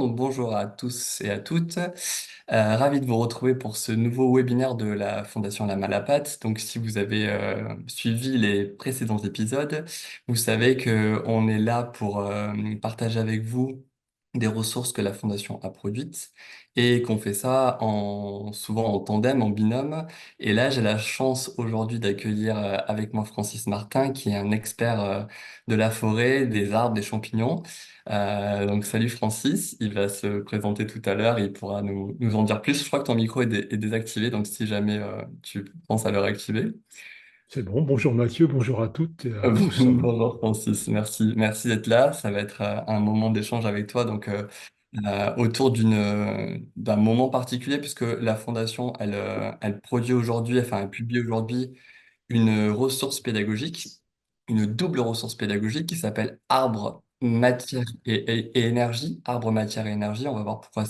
Bonjour à tous et à toutes. Ravi de vous retrouver pour ce nouveau webinaire de la Fondation La Malapate. Donc, si vous avez suivi les précédents épisodes, vous savez que on est là pour partager avec vous des ressources que la Fondation a produites et qu'on fait ça souvent en tandem, en binôme. Et là, j'ai la chance aujourd'hui d'accueillir avec moi Francis Martin, qui est un expert de la forêt, des arbres, des champignons. Donc salut Francis, il va se présenter tout à l'heure, il pourra nous en dire plus. Je crois que ton micro est désactivé, donc si jamais tu penses à le réactiver. C'est bon. Bonjour Mathieu, bonjour à toutes et à tous. Bonjour Francis, merci d'être là. Ça va être un moment d'échange avec toi, donc autour d'un moment particulier, puisque la Fondation, elle produit aujourd'hui, enfin elle publie aujourd'hui une ressource pédagogique, une double ressource pédagogique qui s'appelle Arbre, matière et énergie. Arbre, matière et énergie. On va voir pourquoi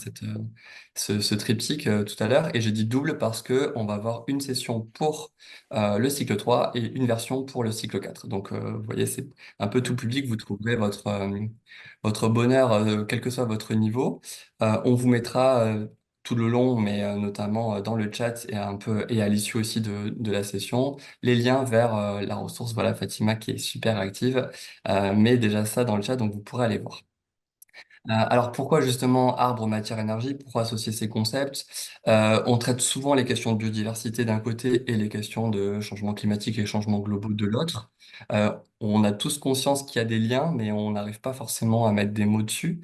ce triptyque tout à l'heure. Et j'ai dit double parce que on va avoir une session pour le cycle 3 et une version pour le cycle 4. Donc, vous voyez, c'est un peu tout public. Vous trouverez votre bonheur, quel que soit votre niveau. On vous mettra tout le long, mais notamment dans le chat et un peu et à l'issue aussi de la session, les liens vers la ressource, voilà, Fatima qui est super active, mais déjà ça dans le chat, donc vous pourrez aller voir. Alors pourquoi justement arbre, matière, énergie? Pourquoi associer ces concepts? On traite souvent les questions de biodiversité d'un côté et les questions de changement climatique et changement globaux de l'autre. On a tous conscience qu'il y a des liens, mais on n'arrive pas forcément à mettre des mots dessus.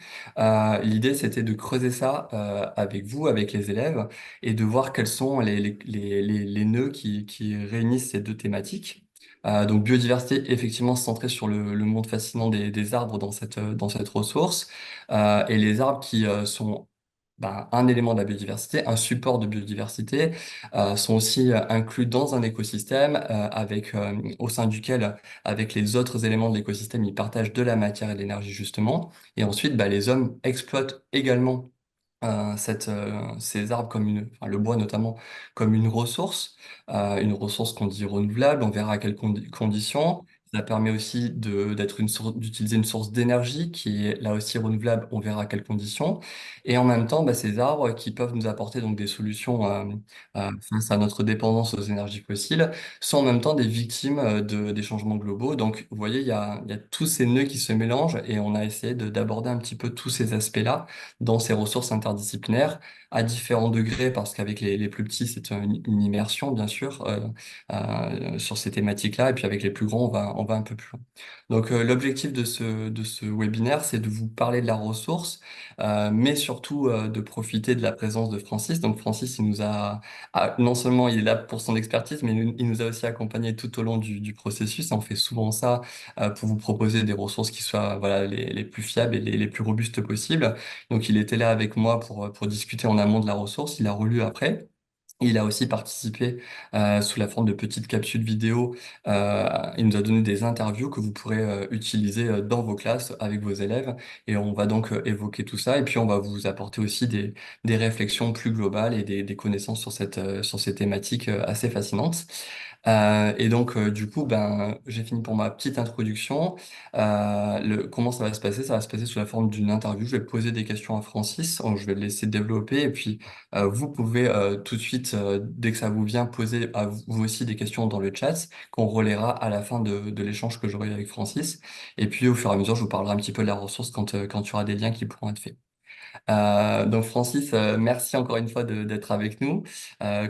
L'idée, c'était de creuser ça avec vous, avec les élèves, et de voir quels sont les nœuds qui réunissent ces deux thématiques. Donc biodiversité, effectivement centrée sur le monde fascinant des arbres dans cette ressource. Et les arbres qui sont un élément de la biodiversité, un support de biodiversité, sont aussi inclus dans un écosystème au sein duquel, avec les autres éléments de l'écosystème, ils partagent de la matière et de l'énergie justement. Et ensuite, les hommes exploitent également ces arbres enfin, le bois notamment, comme une ressource qu'on dit renouvelable, on verra à quelles conditions. Ça permet aussi d'utiliser une source d'énergie qui est là aussi renouvelable, on verra à quelles conditions. Et en même temps, ces arbres qui peuvent nous apporter donc des solutions face à notre dépendance aux énergies fossiles sont en même temps des victimes des changements globaux. Donc, vous voyez, il y a tous ces nœuds qui se mélangent et on a essayé d'aborder un petit peu tous ces aspects-là dans ces ressources interdisciplinaires à différents degrés, parce qu'avec les plus petits, c'est une immersion, bien sûr, sur ces thématiques-là, et puis avec les plus grands, on va un peu plus loin. Donc, l'objectif de ce webinaire, c'est de vous parler de la ressource, mais surtout de profiter de la présence de Francis. Donc, Francis, non seulement il est là pour son expertise, mais il nous a aussi accompagnés tout au long du processus. Et on fait souvent ça pour vous proposer des ressources qui soient voilà, les plus fiables et les plus robustes possibles. Donc, il était là avec moi pour discuter en amont de la ressource. Il a relu après. Il a aussi participé sous la forme de petites capsules vidéo. Il nous a donné des interviews que vous pourrez utiliser dans vos classes avec vos élèves. Et on va donc évoquer tout ça. Et puis, on va vous apporter aussi des réflexions plus globales et des connaissances sur sur ces thématiques assez fascinantes. Et donc, du coup, j'ai fini pour ma petite introduction. Comment ça va se passer? Ça va se passer sous la forme d'une interview. Je vais poser des questions à Francis. Je vais le laisser développer. Et puis, vous pouvez tout de suite, dès que ça vous vient, poser à vous aussi des questions dans le chat qu'on relaiera à la fin de l'échange que j'aurai eu avec Francis. Et puis, au fur et à mesure, je vous parlerai un petit peu de la ressource quand il y aura des liens qui pourront être faits. Donc Francis, merci encore une fois d'être avec nous.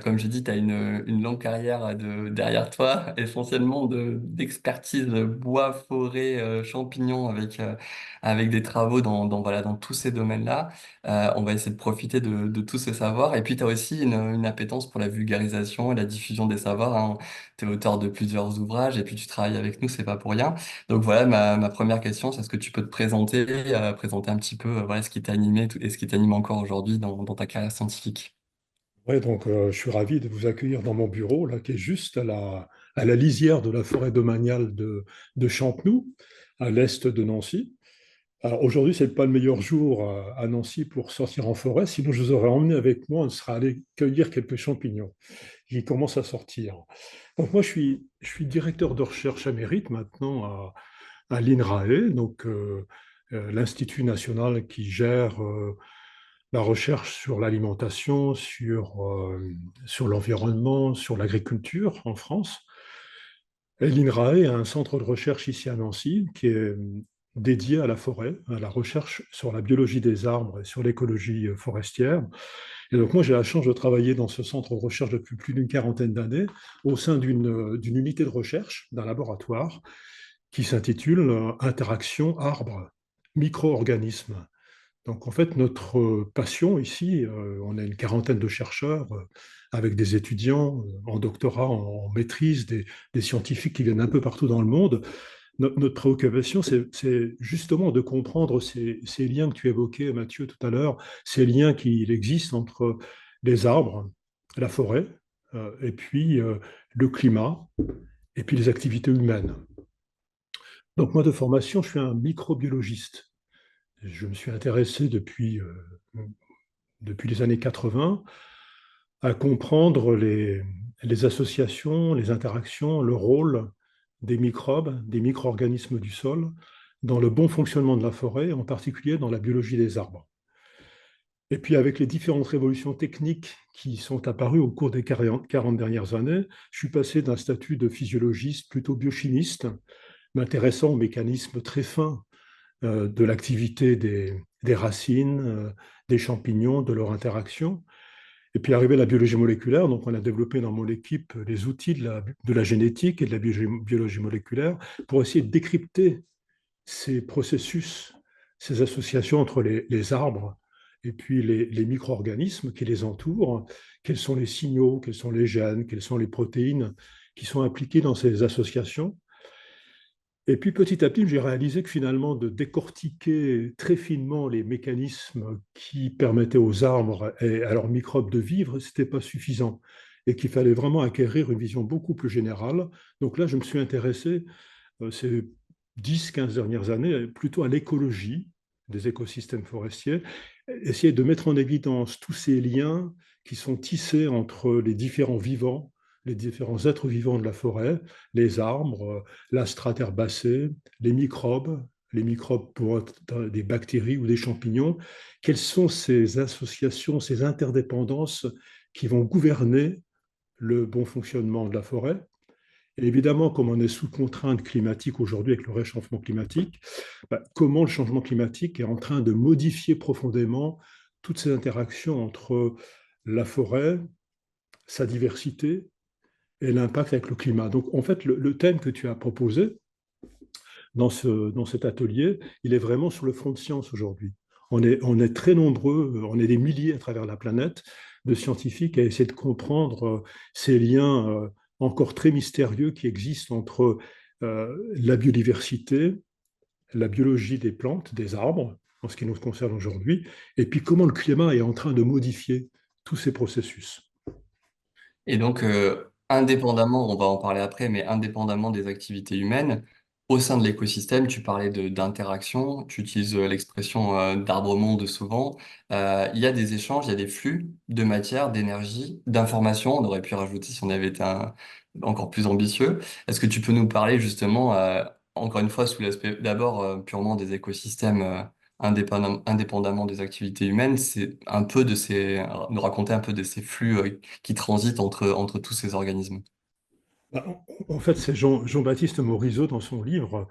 Comme j'ai dit, tu as une longue carrière derrière toi, essentiellement d'expertise bois, forêt, champignons, avec des travaux voilà, dans tous ces domaines-là. On va essayer de profiter de tous ces savoirs. Et puis tu as aussi une appétence pour la vulgarisation et la diffusion des savoirs, hein. Tu es auteur de plusieurs ouvrages et puis tu travailles avec nous, c'est pas pour rien. Donc voilà, ma première question, c'est est-ce que tu peux te présenter, présenter un petit peu voilà, ce qui t'a animé et ce qui t'anime encore aujourd'hui dans ta carrière scientifique? Ouais, donc, je suis ravi de vous accueillir dans mon bureau, là, qui est juste à la lisière de la forêt domaniale de Champenoux, à l'est de Nancy. Alors aujourd'hui, c'est pas le meilleur jour à Nancy pour sortir en forêt, sinon je vous aurais emmené avec moi, on serait allé cueillir quelques champignons qui commencent à sortir. Donc moi, je suis directeur de recherche émérite maintenant à l'INRAE, donc l'Institut national qui gère la recherche sur l'alimentation, sur l'environnement, sur l'agriculture en France. Et l'INRAE a un centre de recherche ici à Nancy qui est dédié à la forêt, à la recherche sur la biologie des arbres et sur l'écologie forestière. Et donc moi, j'ai la chance de travailler dans ce centre de recherche depuis plus d'une quarantaine d'années au sein d'une unité de recherche, d'un laboratoire qui s'intitule Interaction arbre, micro-organismes. Donc en fait, notre passion ici, on a une quarantaine de chercheurs avec des étudiants en doctorat, en maîtrise, des scientifiques qui viennent un peu partout dans le monde. Notre préoccupation, c'est justement de comprendre ces liens que tu évoquais, Mathieu, tout à l'heure, ces liens qu'il existe entre les arbres, la forêt, et puis le climat, et puis les activités humaines. Donc moi, de formation, je suis un microbiologiste. Je me suis intéressé depuis les années 80 à comprendre les associations, les interactions, le rôle des microbes, des micro-organismes du sol dans le bon fonctionnement de la forêt, en particulier dans la biologie des arbres. Et puis avec les différentes révolutions techniques qui sont apparues au cours des 40 dernières années, je suis passé d'un statut de physiologiste plutôt biochimiste, m'intéressant aux mécanismes très fins de l'activité des racines, des champignons, de leur interaction. Et puis arrivé la biologie moléculaire, donc on a développé dans mon équipe les outils de la génétique et de la biologie moléculaire pour essayer de décrypter ces processus, ces associations entre les arbres et puis les micro-organismes qui les entourent, quels sont les signaux, quels sont les gènes, quelles sont les protéines qui sont impliquées dans ces associations. Et puis petit à petit, j'ai réalisé que finalement, de décortiquer très finement les mécanismes qui permettaient aux arbres et à leurs microbes de vivre, ce n'était pas suffisant et qu'il fallait vraiment acquérir une vision beaucoup plus générale. Donc là, je me suis intéressé ces 10-15 dernières années plutôt à l'écologie des écosystèmes forestiers, essayer de mettre en évidence tous ces liens qui sont tissés entre les différents vivants, les différents êtres vivants de la forêt, les arbres, la strate herbacée, les microbes pour être des bactéries ou des champignons. Quelles sont ces associations, ces interdépendances qui vont gouverner le bon fonctionnement de la forêt? Et évidemment, comme on est sous contrainte climatique aujourd'hui avec le réchauffement climatique, comment le changement climatique est en train de modifier profondément toutes ces interactions entre la forêt, sa diversité et l'impact avec le climat. Donc, en fait, le thème que tu as proposé dans cet atelier, il est vraiment sur le front de science aujourd'hui. On est très nombreux, on est des milliers à travers la planète de scientifiques à essayer de comprendre ces liens encore très mystérieux qui existent entre la biodiversité, la biologie des plantes, des arbres, en ce qui nous concerne aujourd'hui, et puis comment le climat est en train de modifier tous ces processus. Et donc, indépendamment, on va en parler après, mais indépendamment des activités humaines, au sein de l'écosystème, tu parlais d'interaction, tu utilises l'expression d'arbre-monde souvent. Il y a des échanges, il y a des flux de matière, d'énergie, d'informations. On aurait pu rajouter si on avait été encore plus ambitieux. Est-ce que tu peux nous parler justement, encore une fois, sous l'aspect d'abord purement des écosystèmes indépendamment des activités humaines, c'est un peu nous raconter un peu de ces flux qui transitent entre tous ces organismes. En fait, c'est Jean-Baptiste Morisot, dans son livre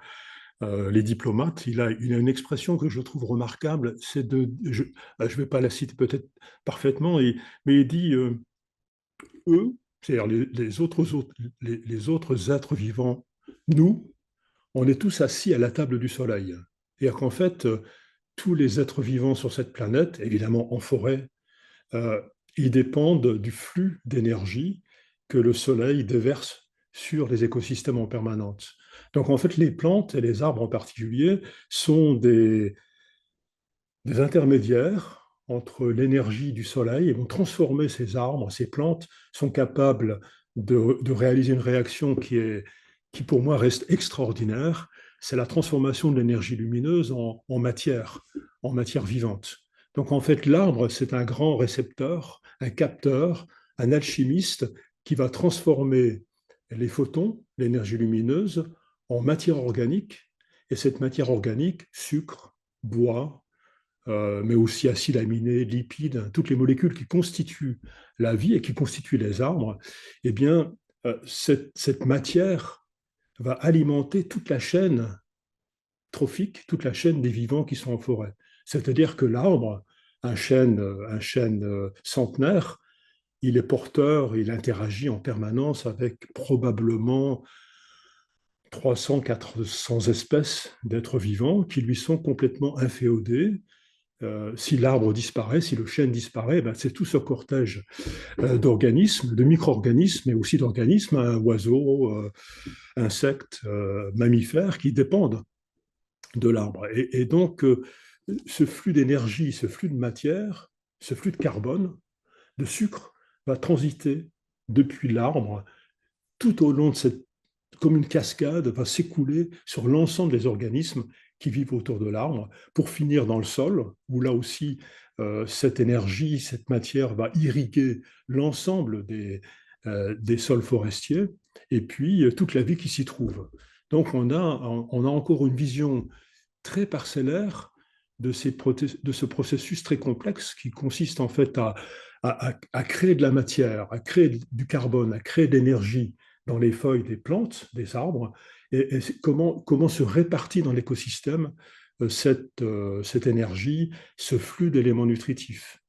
Les diplomates, il a une expression que je trouve remarquable, c'est je ne vais pas la citer peut-être parfaitement, mais il dit eux, c'est-à-dire les autres êtres vivants, nous, on est tous assis à la table du soleil. C'est-à-dire qu'en fait, tous les êtres vivants sur cette planète, évidemment en forêt, euh, ils dépendent du flux d'énergie que le soleil déverse sur les écosystèmes en permanence. Donc en fait, les plantes et les arbres en particulier sont des intermédiaires entre l'énergie du soleil et vont transformer ces arbres, ces plantes sont capables de réaliser une réaction qui pour moi reste extraordinaire, c'est la transformation de l'énergie lumineuse en matière vivante. Donc en fait, l'arbre, c'est un grand récepteur, un capteur, un alchimiste qui va transformer les photons, l'énergie lumineuse, en matière organique, et cette matière organique, sucre, bois, mais aussi acides aminés, lipides, hein, toutes les molécules qui constituent la vie et qui constituent les arbres, eh bien, cette matière va alimenter toute la chaîne trophique, toute la chaîne des vivants qui sont en forêt. C'est-à-dire que l'arbre, un chêne centenaire, il est porteur, il interagit en permanence avec probablement 300, 400 espèces d'êtres vivants qui lui sont complètement inféodés. Si l'arbre disparaît, si le chêne disparaît, ben c'est tout ce cortège d'organismes, de micro-organismes, mais aussi d'organismes, hein, oiseaux, insectes, mammifères, qui dépendent de l'arbre. Et donc, ce flux d'énergie, ce flux de matière, ce flux de carbone, de sucre, va transiter depuis l'arbre tout au long de cette, comme une cascade, va s'écouler sur l'ensemble des organismes qui vivent autour de l'arbre pour finir dans le sol, où là aussi, cette énergie, cette matière va irriguer l'ensemble des sols forestiers et puis toute la vie qui s'y trouve. Donc on a encore une vision très parcellaire de ce processus très complexe qui consiste en fait à créer de la matière, à créer du carbone, à créer de l'énergie dans les feuilles des plantes, des arbres, et comment se répartit dans l'écosystème cette énergie, ce flux d'éléments nutritifs.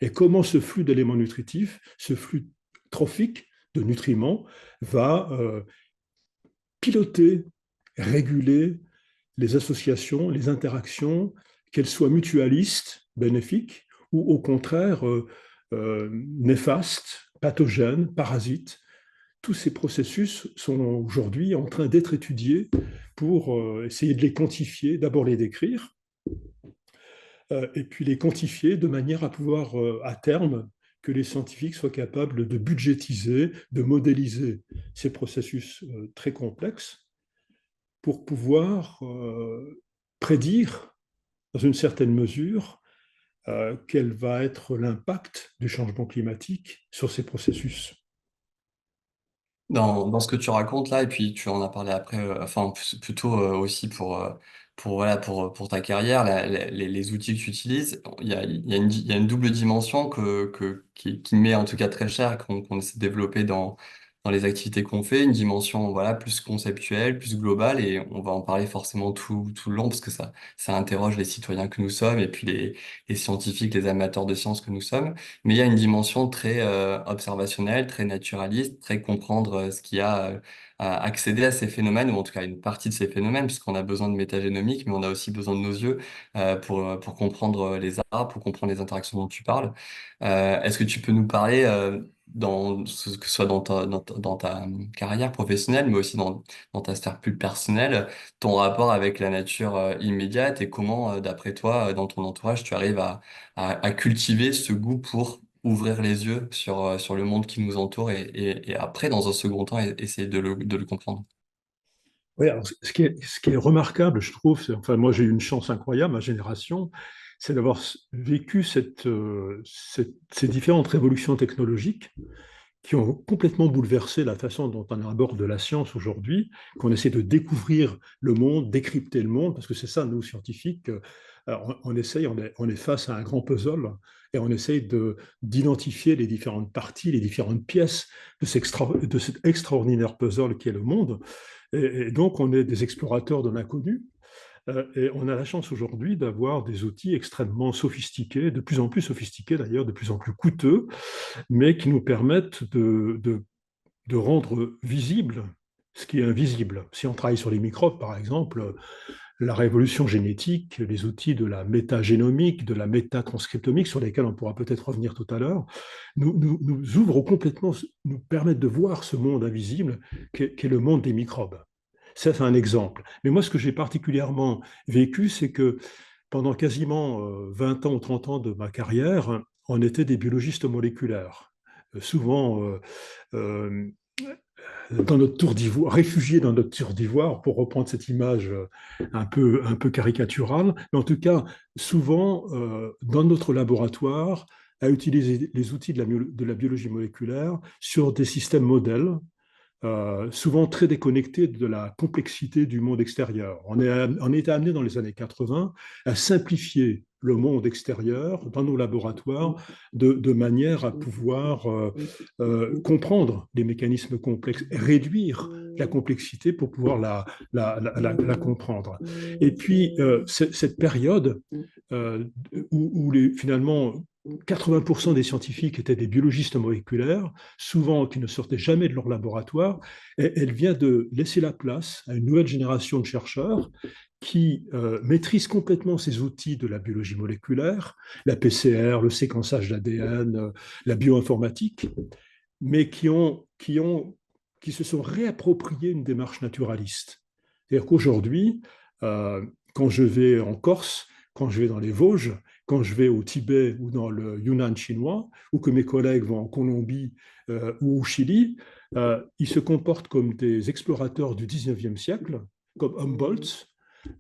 Et comment ce flux d'éléments nutritifs, ce flux trophique de nutriments, va piloter, réguler les associations, les interactions, qu'elles soient mutualistes, bénéfiques, ou au contraire néfastes, pathogènes, parasites. Tous ces processus sont aujourd'hui en train d'être étudiés pour essayer de les quantifier, d'abord les décrire, et puis les quantifier de manière à pouvoir, à terme, que les scientifiques soient capables de budgétiser, de modéliser ces processus très complexes pour pouvoir prédire, dans une certaine mesure, quel va être l'impact du changement climatique sur ces processus. Dans ce que tu racontes là, et puis tu en as parlé après, enfin plutôt aussi voilà, pour ta carrière, les outils que tu utilises, il y a une double dimension qui m'est en tout cas très chère, qu'on essaie de développer dans les activités qu'on fait, une dimension voilà, plus conceptuelle, plus globale, et on va en parler forcément tout le long, parce que ça interroge les citoyens que nous sommes, et puis les scientifiques, les amateurs de sciences que nous sommes. Mais il y a une dimension très observationnelle, très naturaliste, très comprendre ce qu'il y a, à accéder à ces phénomènes, ou en tout cas une partie de ces phénomènes, puisqu'on a besoin de métagénomique, mais on a aussi besoin de nos yeux pour comprendre les arbres, pour comprendre les interactions dont tu parles. Est-ce que tu peux nous parler, que ce soit dans ta carrière professionnelle, mais aussi dans ta sphère plus personnelle, ton rapport avec la nature immédiate, et comment, d'après toi, dans ton entourage, tu arrives à cultiver ce goût pour ouvrir les yeux sur le monde qui nous entoure, et après, dans un second temps, essayer de le comprendre. Oui, alors, ce qui est remarquable, je trouve, enfin, moi j'ai eu une chance incroyable, ma génération, c'est d'avoir vécu ces différentes révolutions technologiques qui ont complètement bouleversé la façon dont on aborde la science aujourd'hui, qu'on essaie de découvrir le monde, décrypter le monde, parce que c'est ça, nous, scientifiques, on essaye, on est face à un grand puzzle, et on essaye d'identifier les différentes parties, les différentes pièces de cet extraordinaire puzzle qui est le monde. Et donc, on est des explorateurs de l'inconnu, et on a la chance aujourd'hui d'avoir des outils extrêmement sophistiqués, de plus en plus sophistiqués d'ailleurs, de plus en plus coûteux, mais qui nous permettent de rendre visible ce qui est invisible. Si on travaille sur les microbes, par exemple, la révolution génétique, les outils de la métagénomique, de la métatranscriptomique, sur lesquels on pourra peut-être revenir tout à l'heure, nous ouvrent complètement, nous permettent de voir ce monde invisible qu'est le monde des microbes. Ça, c'est un exemple. Mais moi, ce que j'ai particulièrement vécu, c'est que pendant quasiment 20 ans ou 30 ans de ma carrière, on était des biologistes moléculaires. Souvent, euh, dans notre tour d'ivoire, réfugiés dans notre tour d'ivoire, pour reprendre cette image un peu caricaturale, mais en tout cas, souvent, dans notre laboratoire, à utiliser les outils de la biologie moléculaire sur des systèmes modèles souvent très déconnectés de la complexité du monde extérieur. On est amené dans les années 80 à simplifier le monde extérieur dans nos laboratoires de manière à pouvoir comprendre les mécanismes complexes, réduire la complexité pour pouvoir la comprendre. Et puis, cette période où finalement 80% des scientifiques étaient des biologistes moléculaires, souvent qui ne sortaient jamais de leur laboratoire, et elle vient de laisser la place à une nouvelle génération de chercheurs qui maîtrisent complètement ces outils de la biologie moléculaire, la PCR, le séquençage d'ADN, la bioinformatique, mais qui se sont réappropriés une démarche naturaliste. C'est-à-dire qu'aujourd'hui, quand je vais en Corse, quand je vais dans les Vosges, quand je vais au Tibet ou dans le Yunnan chinois, ou que mes collègues vont en Colombie ou au Chili, ils se comportent comme des explorateurs du 19e siècle, comme Humboldt,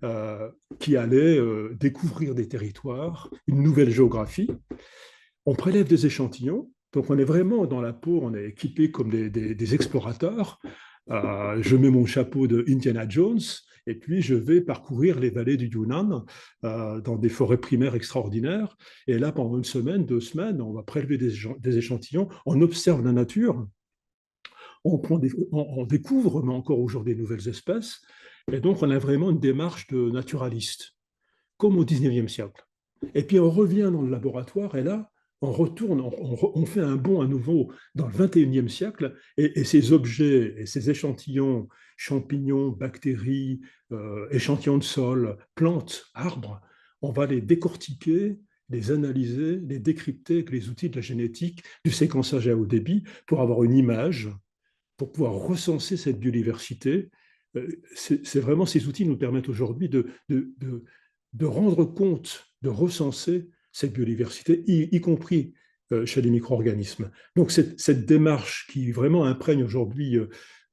euh, qui allait découvrir des territoires, une nouvelle géographie. On prélève des échantillons, donc on est vraiment dans la peau, on est équipé comme des explorateurs. Je mets mon chapeau de Indiana Jones et puis je vais parcourir les vallées du Yunnan dans des forêts primaires extraordinaires. Et là, pendant une semaine, 2 semaines, on va prélever des échantillons, on observe la nature, on découvre mais encore aujourd'hui des nouvelles espèces. Et donc, on a vraiment une démarche de naturaliste, comme au 19e siècle. Et puis on revient dans le laboratoire et là, on retourne, on fait un bond à nouveau dans le 21e siècle et ces objets et ces échantillons, champignons, bactéries, échantillons de sol, plantes, arbres, on va les décortiquer, les analyser, les décrypter avec les outils de la génétique, du séquençage à haut débit pour avoir une image, pour pouvoir recenser cette biodiversité. C'est vraiment ces outils nous permettent aujourd'hui de rendre compte, de recenser cette biodiversité, y compris chez les micro-organismes. Donc cette démarche qui vraiment imprègne aujourd'hui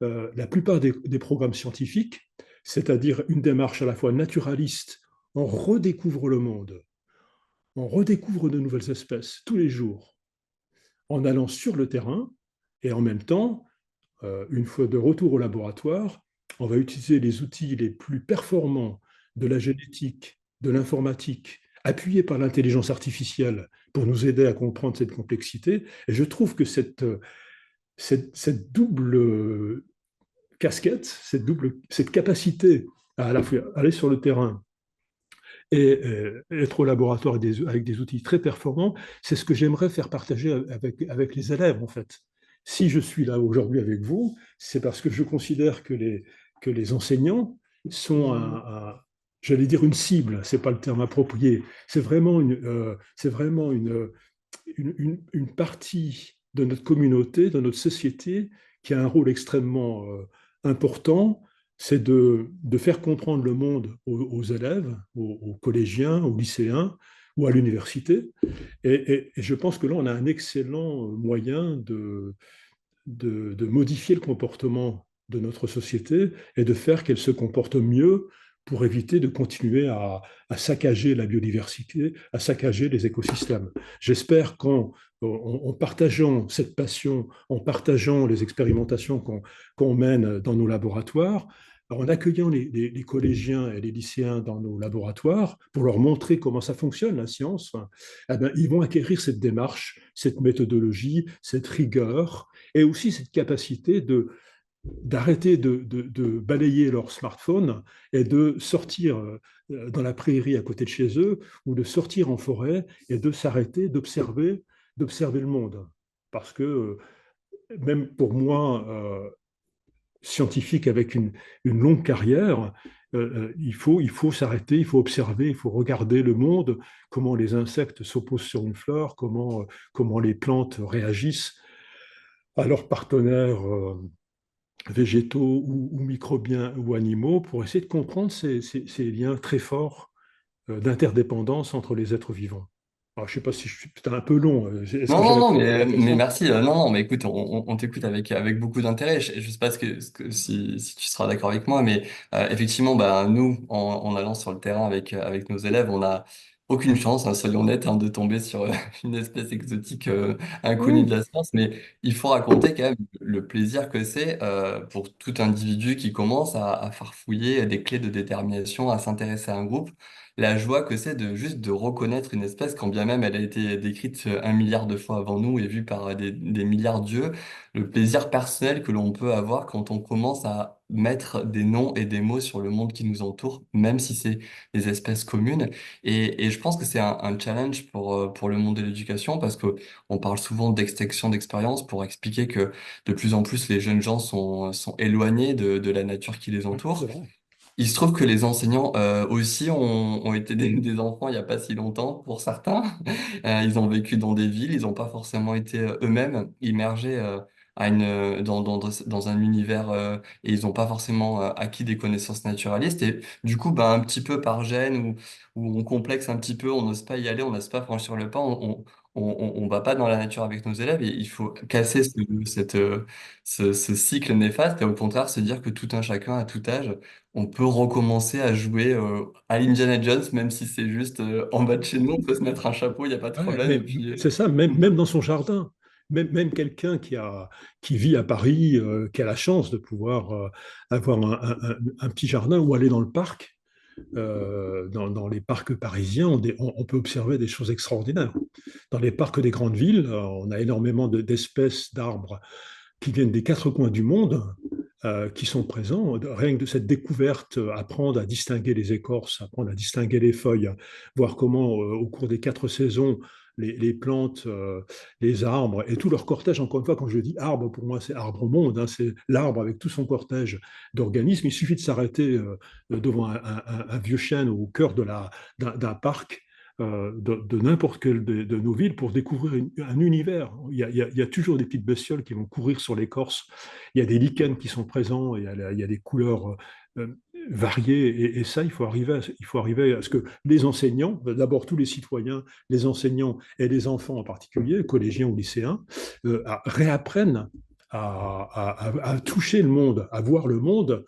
la plupart des programmes scientifiques, c'est-à-dire une démarche à la fois naturaliste, on redécouvre le monde, on redécouvre de nouvelles espèces tous les jours, en allant sur le terrain, et en même temps, une fois de retour au laboratoire, on va utiliser les outils les plus performants de la génétique, de l'informatique, appuyés par l'intelligence artificielle pour nous aider à comprendre cette complexité. Et je trouve que cette double casquette, cette capacité à la fois aller sur le terrain et être au laboratoire avec des outils très performants, c'est ce que j'aimerais faire partager avec les élèves, en fait. Si je suis là aujourd'hui avec vous, c'est parce que je considère que les enseignants sont j'allais dire une cible, c'est pas le terme approprié, c'est vraiment une partie de notre communauté, de notre société, qui a un rôle extrêmement important, c'est de faire comprendre le monde aux élèves, aux collégiens, aux lycéens ou à l'université. Et je pense que là, on a un excellent moyen de modifier le comportement de notre société et de faire qu'elle se comporte mieux pour éviter de continuer à saccager la biodiversité, à saccager les écosystèmes. J'espère en partageant cette passion, en partageant les expérimentations qu'on mène dans nos laboratoires, en accueillant les collégiens et les lycéens dans nos laboratoires pour leur montrer comment ça fonctionne, la science, enfin, eh ben, ils vont acquérir cette démarche, cette méthodologie, cette rigueur, et aussi cette capacité d'arrêter de balayer leur smartphone et de sortir dans la prairie à côté de chez eux ou de sortir en forêt et de s'arrêter, d'observer le monde. Parce que même pour moi, scientifique avec une longue carrière, il faut s'arrêter, il faut observer, il faut regarder le monde, comment les insectes s'opposent sur une fleur, comment les plantes réagissent à leurs partenaires végétaux ou microbiens ou animaux pour essayer de comprendre ces liens très forts d'interdépendance entre les êtres vivants. Alors, je ne sais pas si je suis peut-être un peu long. Est-ce Non, que j'ai non, non, répondu à la mais question? merci. Non, non, mais écoute, on t'écoute avec beaucoup d'intérêt. Je sais pas si tu seras d'accord avec moi, mais effectivement, bah, nous, en allant sur le terrain avec nos élèves, on a aucune chance, hein, soyons honnêtes, hein, de tomber sur une espèce exotique inconnue de Oui, la science, mais il faut raconter quand même le plaisir que c'est pour tout individu qui commence à farfouiller des clés de détermination, à s'intéresser à un groupe, la joie que c'est de juste de reconnaître une espèce, quand bien même elle a été décrite 1 milliard de fois avant nous et vue par des milliards d'yeux, le plaisir personnel que l'on peut avoir quand on commence à mettre des noms et des mots sur le monde qui nous entoure, même si c'est des espèces communes. Et je pense que c'est un challenge pour le monde de l'éducation parce que on parle souvent d'extinction d'expérience pour expliquer que de plus en plus les jeunes gens sont éloignés de la nature qui les ouais, c'est entoure. vrai. Il se trouve que les enseignants aussi ont été des enfants il n'y a pas si longtemps pour certains. Ils ont vécu dans des villes, ils n'ont pas forcément été eux-mêmes immergés dans un univers et ils n'ont pas forcément acquis des connaissances naturalistes. Et du coup, ben, un petit peu par gêne ou on complexe un petit peu, on n'ose pas y aller, on n'ose pas franchir le pas, on va pas dans la nature avec nos élèves. Et il faut casser ce cycle néfaste et au contraire se dire que tout un chacun à tout âge on peut recommencer à jouer à Indiana Jones, même si c'est juste en bas de chez nous, on peut se mettre un chapeau, il n'y a pas de Ouais, problème. Et mais puis, c'est ça, même dans son jardin. Même quelqu'un qui vit à Paris, qui a la chance de pouvoir avoir un petit jardin ou aller dans le parc, dans les parcs parisiens, on peut observer des choses extraordinaires. Dans les parcs des grandes villes, on a énormément d'espèces d'arbres qui viennent des quatre coins du monde, qui sont présents. Rien que de cette découverte, apprendre à distinguer les écorces, apprendre à distinguer les feuilles, voir comment, au cours des quatre saisons, les plantes, les arbres et tout leur cortège, encore une fois, quand je dis arbre, pour moi, c'est arbre monde, hein, c'est l'arbre avec tout son cortège d'organismes. Il suffit de s'arrêter devant un vieux chêne au cœur d'un parc de n'importe quelle de nos villes pour découvrir un univers. Il y a toujours des petites bestioles qui vont courir sur l'écorce. Il y a des lichens qui sont présents, il y a des couleurs variées. Et ça, il faut arriver à ce que les enseignants, d'abord tous les citoyens, les enseignants et les enfants en particulier, collégiens ou lycéens, réapprennent à toucher le monde, à voir le monde.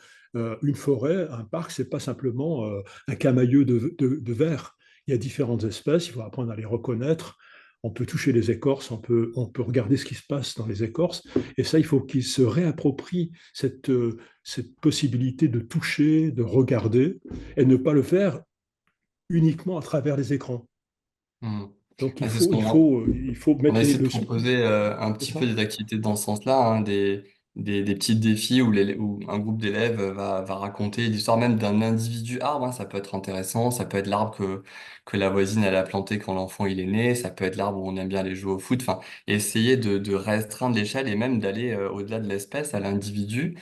Une forêt, un parc, c'est pas simplement un camailleux de verre. Il y a différentes espèces, il faut apprendre à les reconnaître. On peut toucher les écorces, on peut regarder ce qui se passe dans les écorces. Et ça, il faut qu'ils se réapproprient cette possibilité de toucher, de regarder, et ne pas le faire uniquement à travers les écrans. hmm. Donc Ah, c'est ce il faut on a mettre essayé de le son. proposer un C'est petit peu ça. des activités dans ce sens-là, hein, des petits défis où un groupe d'élèves va raconter l'histoire même d'un individu arbre, hein. Ça peut être intéressant, ça peut être l'arbre que la voisine elle a planté quand l'enfant il est né, ça peut être l'arbre où on aime bien aller jouer au foot. Enfin, essayer de restreindre l'échelle et même d'aller au-delà de l'espèce, à l'individu,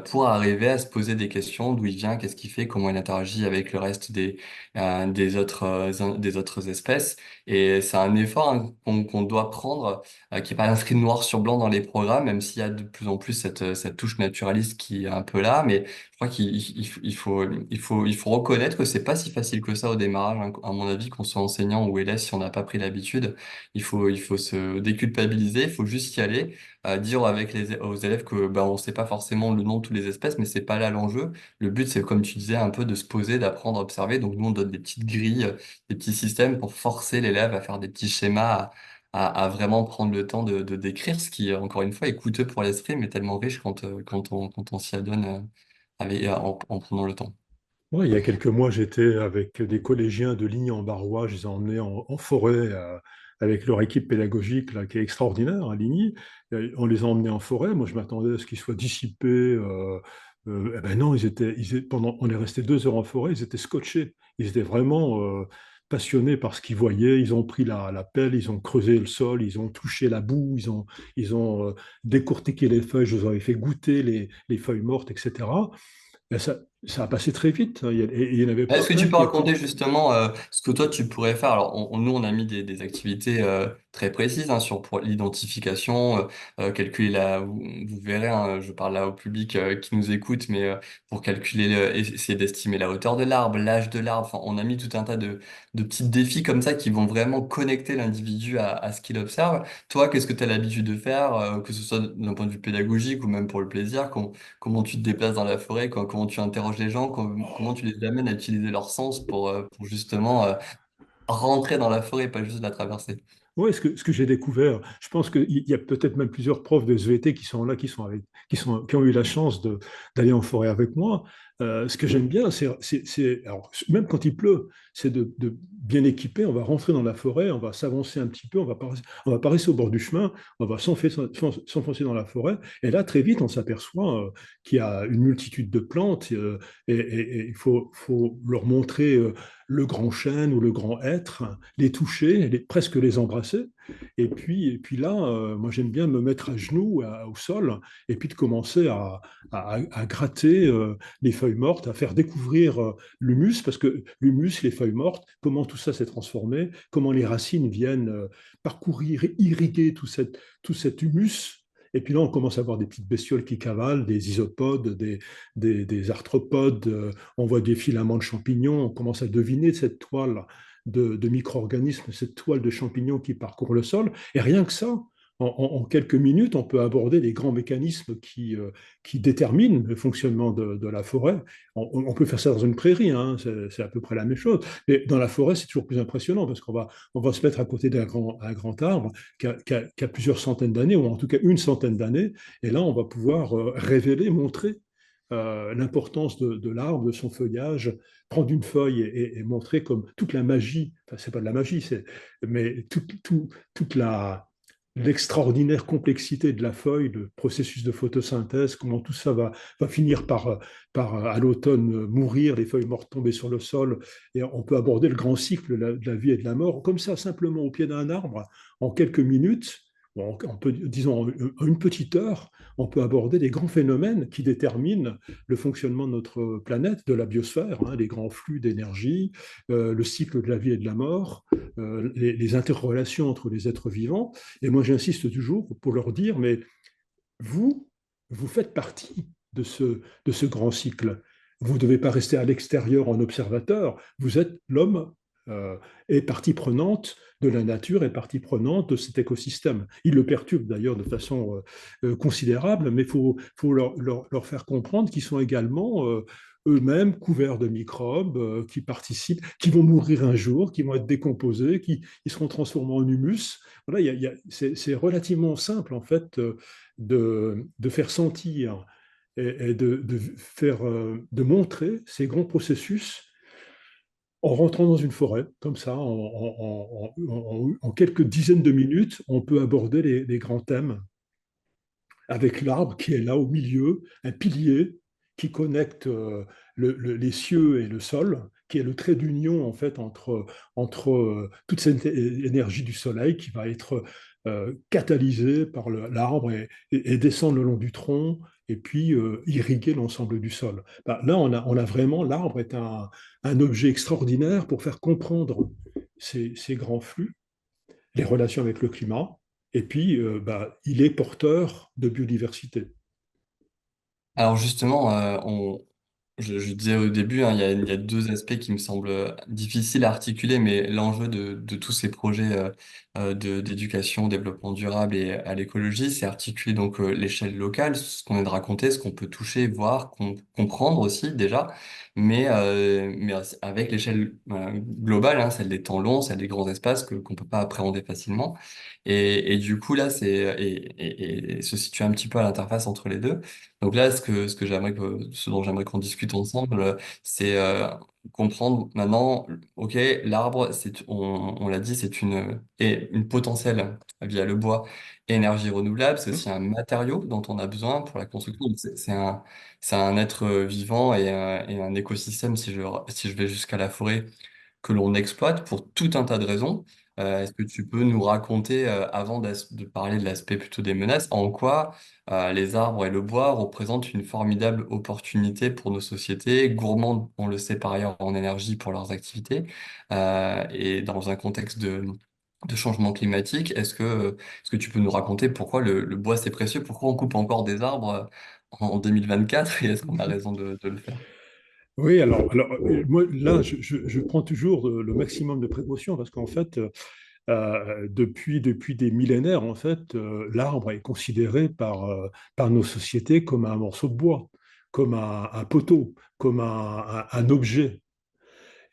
pour arriver à se poser des questions d'où il vient, qu'est-ce qu'il fait, comment il interagit avec le reste des autres espèces. Et c'est un effort hein, qu'on doit prendre, qui est pas inscrit noir sur blanc dans les programmes, même s'il y a de plus en plus cette touche naturaliste qui est un peu là. Mais je crois il faut reconnaître que c'est pas si facile que ça au démarrage, hein, à mon avis, qu'on soit enseignant ou élève, si on n'a pas pris l'habitude. Il faut se déculpabiliser, il faut juste y aller, dire aux élèves que ben, on sait pas forcément le nom de toutes les espèces, mais c'est pas là l'enjeu. Le but, c'est comme tu disais, un peu de se poser, d'apprendre à observer. Donc nous, on donne des petites grilles des petits systèmes pour forcer l'élève à faire des petits schémas, à vraiment prendre le temps de décrire, ce qui, encore une fois, est coûteux pour l'esprit, mais tellement riche quand on s'y adonne en prenant le temps. Ouais, il y a quelques mois, j'étais avec des collégiens de Ligny-en-Barrois. Je les ai emmenés en forêt avec leur équipe pédagogique là, qui est extraordinaire à Ligny. On les a emmenés en forêt. Moi, je m'attendais à ce qu'ils soient dissipés. Eh ben non, on est resté 2 heures en forêt. Ils étaient scotchés. Ils étaient vraiment passionnés par ce qu'ils voyaient. Ils ont pris la pelle, ils ont creusé le sol, ils ont touché la boue, ils ont décortiqué les feuilles. Je leur ai fait goûter les feuilles mortes, etc. Ben, ça a passé très vite, hein. Et il n'y en avait Est-ce pas que tu un peux qui a pris. raconter justement ce que toi tu pourrais faire? Alors nous on a mis des activités très précises hein, pour l'identification, calculer vous verrez, hein, je parle là au public qui nous écoute, mais pour calculer, essayer d'estimer la hauteur de l'arbre, l'âge de l'arbre. Enfin, on a mis tout un tas de petits défis comme ça qui vont vraiment connecter l'individu à ce qu'il observe. Toi, qu'est-ce que tu as l'habitude de faire, que ce soit d'un point de vue pédagogique ou même pour le plaisir? Comment tu te déplaces dans la forêt, comment tu interroges les gens, comment tu les amènes à utiliser leur sens pour justement rentrer dans la forêt, pas juste la traverser. Oui, ce que j'ai découvert, je pense qu'il y a peut-être même plusieurs profs de SVT qui sont là, qui ont eu la chance d'aller en forêt avec moi. Ce que j'aime bien, alors, même quand il pleut, c'est de bien équiper. On va rentrer dans la forêt, on va s'avancer un petit peu, on va pas rester au bord du chemin, on va s'enfoncer dans la forêt. Et là, très vite, on s'aperçoit qu'il y a une multitude de plantes et il faut leur montrer le grand chêne ou le grand hêtre, les toucher, presque les embrasser. Et puis là, moi j'aime bien me mettre à genoux au sol et puis de commencer à gratter les feuilles mortes, à faire découvrir l'humus, parce que l'humus, les feuilles mortes, comment tout ça s'est transformé, comment les racines viennent parcourir, irriguer tout cet humus. Et puis là, on commence à voir des petites bestioles qui cavalent, des isopodes, des arthropodes, on voit des filaments de champignons, on commence à deviner cette toile de micro-organismes, cette toile de champignons qui parcourt le sol. Et rien que ça, en quelques minutes, on peut aborder les grands mécanismes qui déterminent le fonctionnement de la forêt. On peut faire ça dans une prairie, hein, c'est à peu près la même chose. Mais dans la forêt, c'est toujours plus impressionnant parce on va se mettre à côté un grand arbre qui a plusieurs centaines d'années, ou en tout cas une centaine d'années. Et là, on va pouvoir révéler, montrer l'importance de l'arbre, de son feuillage, prendre une feuille et montrer comme toute la magie, enfin c'est pas de la magie, mais toute l'extraordinaire complexité de la feuille, le processus de photosynthèse, comment tout ça va finir par à l'automne mourir, les feuilles mortes tomber sur le sol, et on peut aborder le grand cycle de la vie et de la mort, comme ça, simplement au pied d'un arbre, en quelques minutes, disons en une petite heure, on peut aborder les grands phénomènes qui déterminent le fonctionnement de notre planète, de la biosphère, hein, les grands flux d'énergie, le cycle de la vie et de la mort, les interrelations entre les êtres vivants. Et moi, j'insiste toujours pour leur dire, mais vous, vous faites partie de ce grand cycle. Vous ne devez pas rester à l'extérieur en observateur. Vous êtes l'homme est partie prenante de la nature, est partie prenante de cet écosystème. Il le perturbe d'ailleurs de façon considérable, mais faut leur faire comprendre qu'ils sont également eux-mêmes couverts de microbes qui participent, qui vont mourir un jour, qui vont être décomposés, qui seront transformés en humus. Voilà, c'est relativement simple en fait de faire sentir et de montrer ces grands processus en rentrant dans une forêt, comme ça, en quelques dizaines de minutes, on peut aborder les grands thèmes avec l'arbre qui est là au milieu, un pilier qui connecte les cieux et le sol, qui est le trait d'union en fait entre toute cette énergie du soleil qui va être catalysée par l'arbre et descendre le long du tronc et puis irriguer l'ensemble du sol. Ben, là, on a vraiment, l'arbre est un objet extraordinaire pour faire comprendre ces grands flux, les relations avec le climat, et puis bah, il est porteur de biodiversité. Alors justement, je disais au début, hein, il y a deux aspects qui me semblent difficiles à articuler, mais l'enjeu de tous ces projets d'éducation, développement durable et à l'écologie, c'est articuler donc l'échelle locale, ce qu'on vient de raconter, ce qu'on peut toucher, voir, comprendre aussi déjà, mais avec l'échelle globale, hein, celle des temps longs, celle des grands espaces qu'on peut pas appréhender facilement. Et du coup là, et se situe un petit peu à l'interface entre les deux. Donc là, ce dont j'aimerais qu'on discute ensemble, c'est comprendre maintenant, ok, l'arbre, on l'a dit, et une potentielle via le bois, énergie renouvelable. C'est aussi un matériau dont on a besoin pour la construction. Donc, c'est un être vivant et un écosystème, si je vais jusqu'à la forêt, que l'on exploite pour tout un tas de raisons. Est-ce que tu peux nous raconter, avant de parler de l'aspect plutôt des menaces, en quoi les arbres et le bois représentent une formidable opportunité pour nos sociétés, gourmandes, on le sait par ailleurs, en énergie pour leurs activités, et dans un contexte de changement climatique, est-ce que tu peux nous raconter pourquoi le bois c'est précieux, pourquoi on coupe encore des arbres en 2024 et est-ce qu'on a raison de le faire? Oui, moi, là, je prends toujours le maximum de précautions parce qu'en fait, depuis des millénaires, en fait, l'arbre est considéré par nos sociétés comme un morceau de bois, comme un poteau, comme un objet.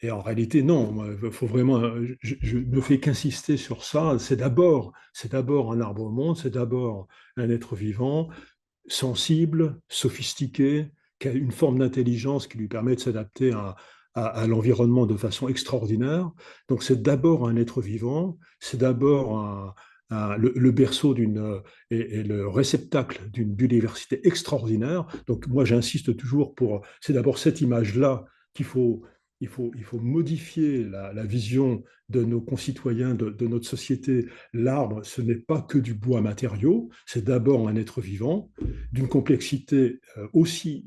Et en réalité, non, il faut vraiment, je ne fais qu'insister sur ça. C'est d'abord un arbre au monde, c'est d'abord un être vivant, sensible, sophistiqué, qui a une forme d'intelligence qui lui permet de s'adapter à l'environnement de façon extraordinaire. Donc c'est d'abord un être vivant, c'est d'abord le berceau et le réceptacle d'une biodiversité extraordinaire. Donc moi j'insiste toujours c'est d'abord cette image-là qu'il faut, il faut modifier la vision de nos concitoyens, de notre société. L'arbre, ce n'est pas que du bois matériau, c'est d'abord un être vivant d'une complexité aussi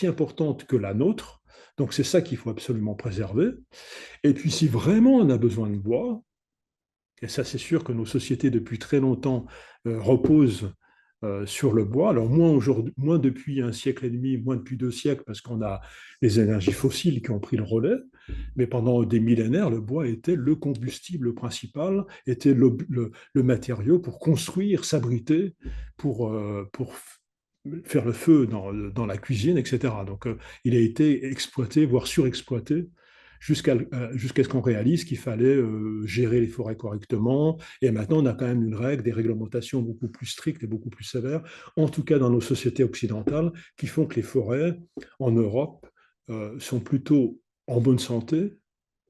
importante que la nôtre. Donc c'est ça qu'il faut absolument préserver. Et puis si vraiment on a besoin de bois, et ça c'est sûr que nos sociétés depuis très longtemps reposent sur le bois, alors moins depuis un siècle et demi, moins depuis 2 siècles, parce qu'on a les énergies fossiles qui ont pris le relais, mais pendant des millénaires, le bois était le combustible principal, était le matériau pour construire, s'abriter, pour faire le feu dans la cuisine, etc. Donc, il a été exploité, voire surexploité, jusqu'à ce qu'on réalise qu'il fallait gérer les forêts correctement. Et maintenant, on a quand même une règle, des réglementations beaucoup plus strictes et beaucoup plus sévères, en tout cas dans nos sociétés occidentales, qui font que les forêts en Europe sont plutôt en bonne santé,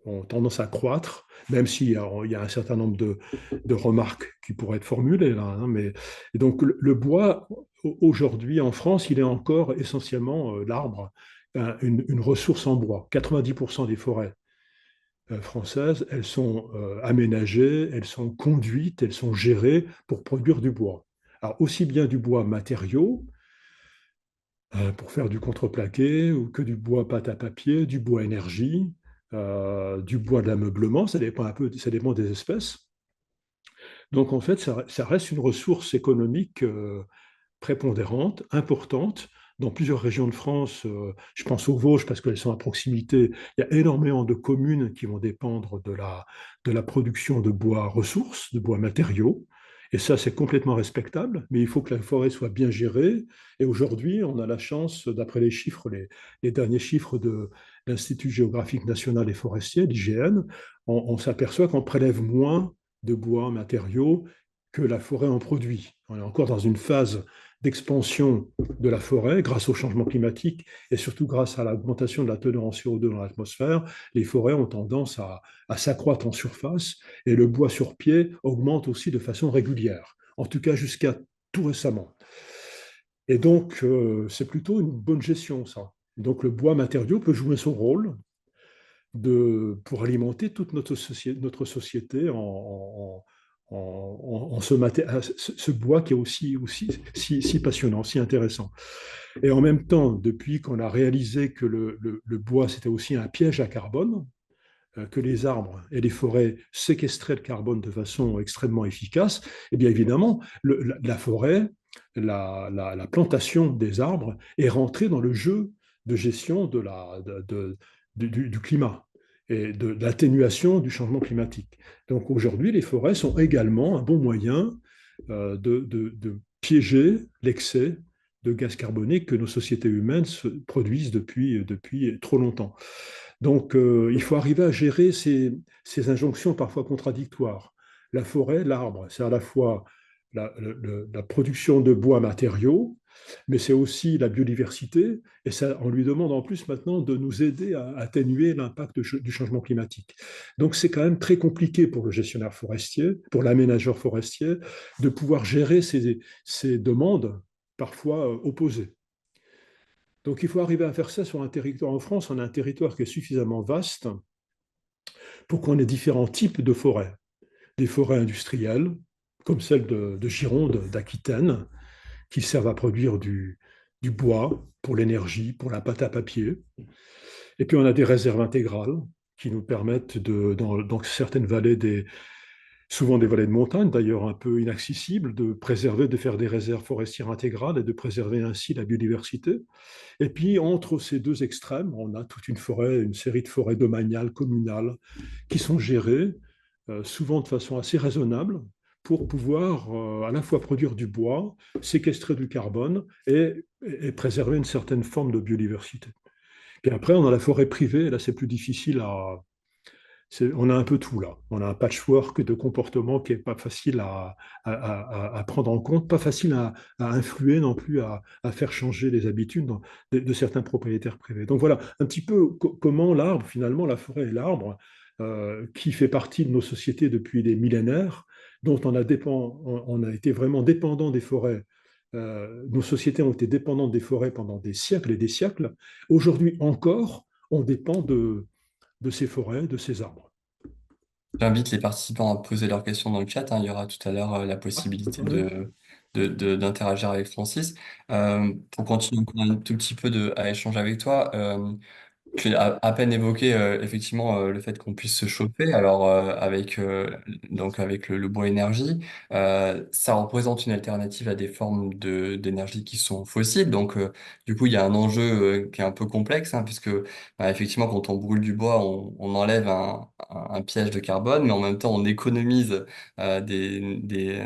ont tendance à croître, même s'il y a un certain nombre de remarques qui pourraient être formulées là. Hein, et donc le bois, aujourd'hui en France, il est encore essentiellement l'arbre, une ressource en bois. 90% des forêts françaises, elles sont aménagées, elles sont conduites, elles sont gérées pour produire du bois. Alors aussi bien du bois matériau, pour faire du contreplaqué, ou que du bois pâte à papier, du bois énergie, du bois d'ameublement, ça dépend un peu, ça dépend des espèces. Donc en fait, ça reste une ressource économique prépondérante, importante, dans plusieurs régions de France. Je pense aux Vosges parce qu'elles sont à proximité. Il y a énormément de communes qui vont dépendre de la production de bois ressources, de bois matériaux. Et ça, c'est complètement respectable, mais il faut que la forêt soit bien gérée. Et aujourd'hui, on a la chance, d'après les chiffres, les derniers chiffres de l'Institut géographique national et forestier, l'IGN, on s'aperçoit qu'on prélève moins de bois matériaux que la forêt en produit. On est encore dans une phase d'expansion de la forêt grâce au changement climatique et surtout grâce à l'augmentation de la teneur en CO2 dans l'atmosphère. Les forêts ont tendance à s'accroître en surface et le bois sur pied augmente aussi de façon régulière, en tout cas jusqu'à tout récemment. Et donc, c'est plutôt une bonne gestion, ça. Donc, le bois matériau peut jouer son rôle pour alimenter toute notre société en ce bois qui est aussi si passionnant, si intéressant. Et en même temps, depuis qu'on a réalisé que le bois, c'était aussi un piège à carbone, que les arbres et les forêts séquestraient le carbone de façon extrêmement efficace, et bien évidemment, la forêt, la plantation des arbres est rentrée dans le jeu de gestion du climat et de l'atténuation du changement climatique. Donc aujourd'hui, les forêts sont également un bon moyen de piéger l'excès de gaz carbonique que nos sociétés humaines produisent depuis trop longtemps. Donc, il faut arriver à gérer ces injonctions parfois contradictoires. La forêt, l'arbre, c'est à la fois la production de bois matériaux, mais c'est aussi la biodiversité, et ça, on lui demande en plus maintenant de nous aider à atténuer l'impact du changement climatique. Donc, c'est quand même très compliqué pour le gestionnaire forestier, pour l'aménageur forestier, de pouvoir gérer ces demandes parfois opposées. Donc il faut arriver à faire ça sur un territoire. En France, on a un territoire qui est suffisamment vaste pour qu'on ait différents types de forêts. Des forêts industrielles, comme celle de Gironde, d'Aquitaine, qui servent à produire du bois pour l'énergie, pour la pâte à papier. Et puis on a des réserves intégrales qui nous permettent, dans certaines vallées, souvent des vallées de montagne, d'ailleurs un peu inaccessibles, de préserver, de faire des réserves forestières intégrales et de préserver ainsi la biodiversité. Et puis, entre ces deux extrêmes, on a toute une série de forêts domaniales, communales, qui sont gérées, souvent de façon assez raisonnable, pour pouvoir à la fois produire du bois, séquestrer du carbone et préserver une certaine forme de biodiversité, Puis après, on a la forêt privée, là, c'est plus difficile on a un peu tout là. On a un patchwork de comportements qui est pas facile à prendre en compte, pas facile à influer non plus, à faire changer les habitudes de certains propriétaires privés. Donc voilà un petit peu comment l'arbre, finalement, la forêt et l'arbre, qui fait partie de nos sociétés depuis des millénaires, dont on a été vraiment dépendant des forêts. Nos sociétés ont été dépendantes des forêts pendant des siècles et des siècles. Aujourd'hui encore, on dépend de ces forêts, de ces arbres. J'invite les participants à poser leurs questions dans le chat, hein. Il y aura tout à l'heure la Ah, possibilité ouais. d'interagir avec Francis. Pour continuer encore un tout petit peu à échanger avec toi, tu as à peine évoqué effectivement le fait qu'on puisse se chauffer. Alors avec le bois énergie, ça représente une alternative à des formes d'énergie qui sont fossiles. Donc du coup il y a un enjeu qui est un peu complexe, hein, puisque effectivement quand on brûle du bois, on enlève un piège de carbone, mais en même temps on économise des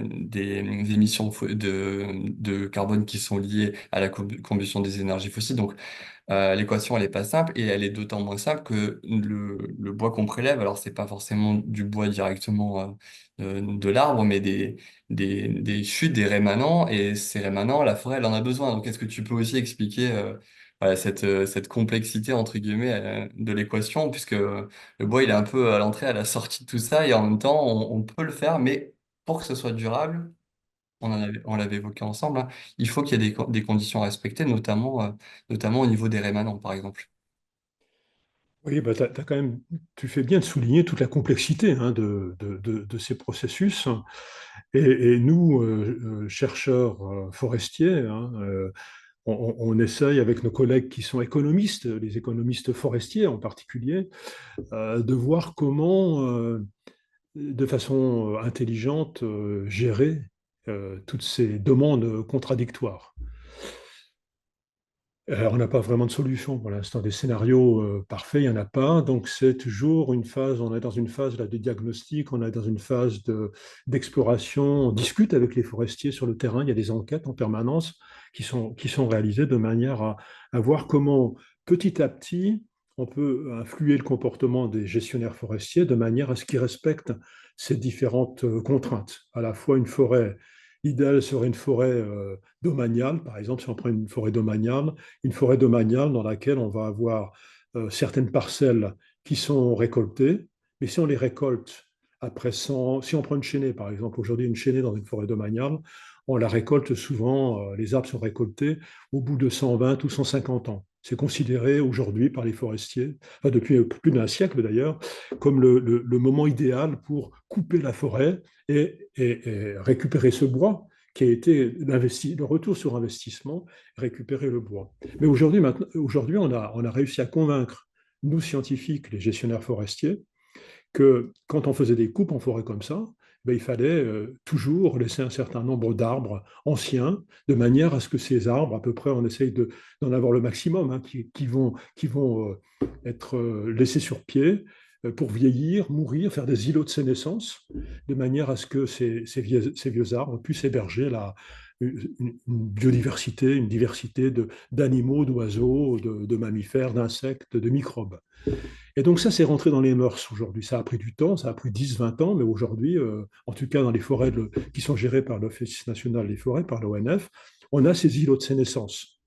émissions de carbone qui sont liées à la combustion des énergies fossiles. Donc l'équation, elle est pas simple et elle est d'autant moins simple que le bois qu'on prélève, alors c'est pas forcément du bois directement de l'arbre, mais des chutes, des rémanents, et ces rémanents, la forêt, elle en a besoin. Donc, est-ce que tu peux aussi expliquer voilà, cette complexité, entre guillemets, de l'équation, puisque le bois, il est un peu à l'entrée, à la sortie de tout ça, et en même temps, on peut le faire, mais pour que ce soit durable, on l'avait évoqué ensemble, hein. Il faut qu'il y ait des conditions à respecter, notamment au niveau des rémanents, par exemple. Oui, bah, quand même, tu fais bien de souligner toute la complexité, hein, de ces processus. Et nous, chercheurs forestiers, hein, on essaye avec nos collègues qui sont économistes, les économistes forestiers en particulier, de voir comment, de façon intelligente, gérer toutes ces demandes contradictoires. On n'a pas vraiment de solution pour l'instant. Des scénarios parfaits, il n'y en a pas. Donc, c'est toujours une phase, on est dans une phase là, de diagnostic, on est dans une phase d'exploration. On discute avec les forestiers sur le terrain. Il y a des enquêtes en permanence qui sont réalisées de manière à voir comment, petit à petit, on peut influer le comportement des gestionnaires forestiers de manière à ce qu'ils respectent ces différentes contraintes. À la fois une forêt, l'idéal serait une forêt domaniale, par exemple, si on prend une forêt domaniale dans laquelle on va avoir certaines parcelles qui sont récoltées, mais si on les récolte après 100, si on prend une chênaie par exemple, aujourd'hui une chênaie dans une forêt domaniale, on la récolte souvent, les arbres sont récoltés au bout de 120 ou 150 ans. C'est considéré aujourd'hui par les forestiers, enfin depuis plus d'un siècle d'ailleurs, comme le moment idéal pour couper la forêt et récupérer ce bois qui a été le retour sur investissement, récupérer le bois. Mais aujourd'hui, on a réussi à convaincre, nous scientifiques, les gestionnaires forestiers, que quand on faisait des coupes en forêt comme ça, ben, il fallait toujours laisser un certain nombre d'arbres anciens, de manière à ce que ces arbres, à peu près, on essaye d'en avoir le maximum, hein, qui vont être laissés sur pied pour vieillir, mourir, faire des îlots de sénescence, de manière à ce que ces vieux arbres puissent héberger une biodiversité, une diversité d'animaux, d'oiseaux, de mammifères, d'insectes, de microbes. Et donc ça, c'est rentré dans les mœurs aujourd'hui. Ça a pris du temps, ça a pris 10, 20 ans, mais aujourd'hui, en tout cas dans les forêts qui sont gérées par l'Office national des forêts, par l'ONF, on a ces îlots de sénescence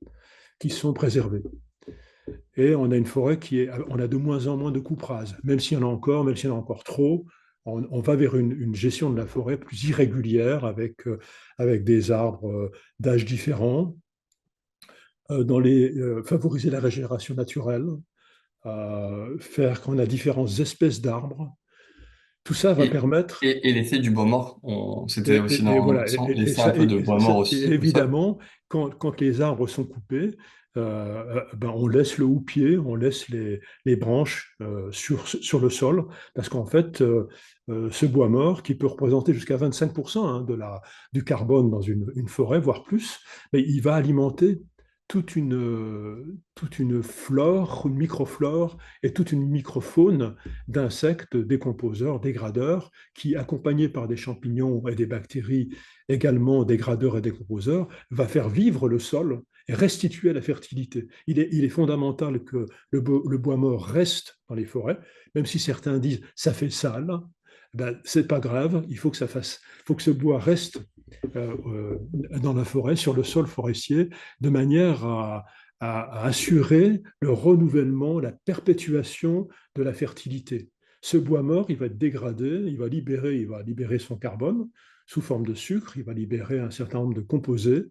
qui sont préservés. Et on a une forêt on a de moins en moins de coupes rases, même s'il y en a encore, même s'il y en a encore trop. On va vers une gestion de la forêt plus irrégulière avec des arbres d'âge différents, favoriser la régénération naturelle, faire qu'on a différentes espèces d'arbres. Tout ça va Et, permettre, et l'effet du bois mort, c'était aussi et dans le voilà, sang, laisser un peu de bois mort et aussi au sol. évidemment, quand les arbres sont coupés, ben on laisse le houppier, on laisse les branches sur le sol, parce qu'en fait, ce bois mort, qui peut représenter jusqu'à 25% hein, du carbone dans une forêt, voire plus, mais il va alimenter toute une flore, une microflore et toute une microfaune d'insectes décomposeurs, dégradeurs, qui, accompagnés par des champignons et des bactéries également dégradeurs et décomposeurs, va faire vivre le sol et restituer la fertilité. Il est fondamental que le bois mort reste dans les forêts, même si certains disent ça fait sale. Ben, c'est pas grave, il faut que ce bois reste dans la forêt, sur le sol forestier, de manière à assurer le renouvellement, la perpétuation de la fertilité. Ce bois mort, il va être dégradé, il va libérer son carbone sous forme de sucre, il va libérer un certain nombre de composés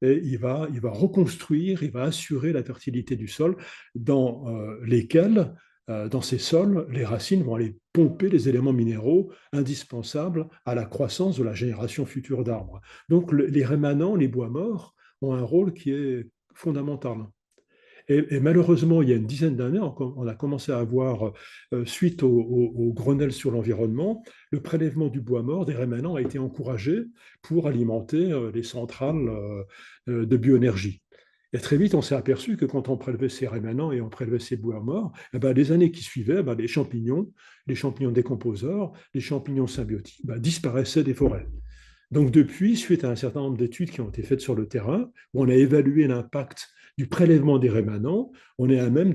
et il va reconstruire, il va assurer la fertilité du sol dans lesquels, dans ces sols, les racines vont aller pomper les éléments minéraux indispensables à la croissance de la génération future d'arbres. Donc les rémanents, les bois morts, ont un rôle qui est fondamental. Et malheureusement, il y a une dizaine d'années, on a commencé à avoir, suite au Grenelle sur l'environnement, le prélèvement du bois mort, des rémanents, a été encouragé pour alimenter les centrales de bioénergie. Et très vite, on s'est aperçu que quand on prélevait ces rémanents et on prélevait ces bois morts, eh ben, les années qui suivaient, ben, les champignons décomposeurs, les champignons symbiotiques ben, disparaissaient des forêts. Donc depuis, suite à un certain nombre d'études qui ont été faites sur le terrain, où on a évalué l'impact du prélèvement des rémanents, on est à même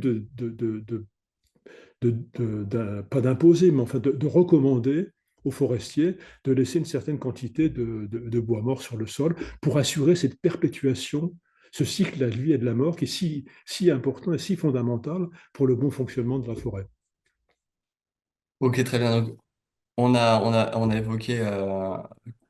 pas d'imposer, mais enfin de recommander aux forestiers de laisser une certaine quantité de bois mort sur le sol pour assurer cette perpétuation, ce cycle de la vie et de la mort qui est si important et si fondamental pour le bon fonctionnement de la forêt. Ok, très bien. Donc, on a évoqué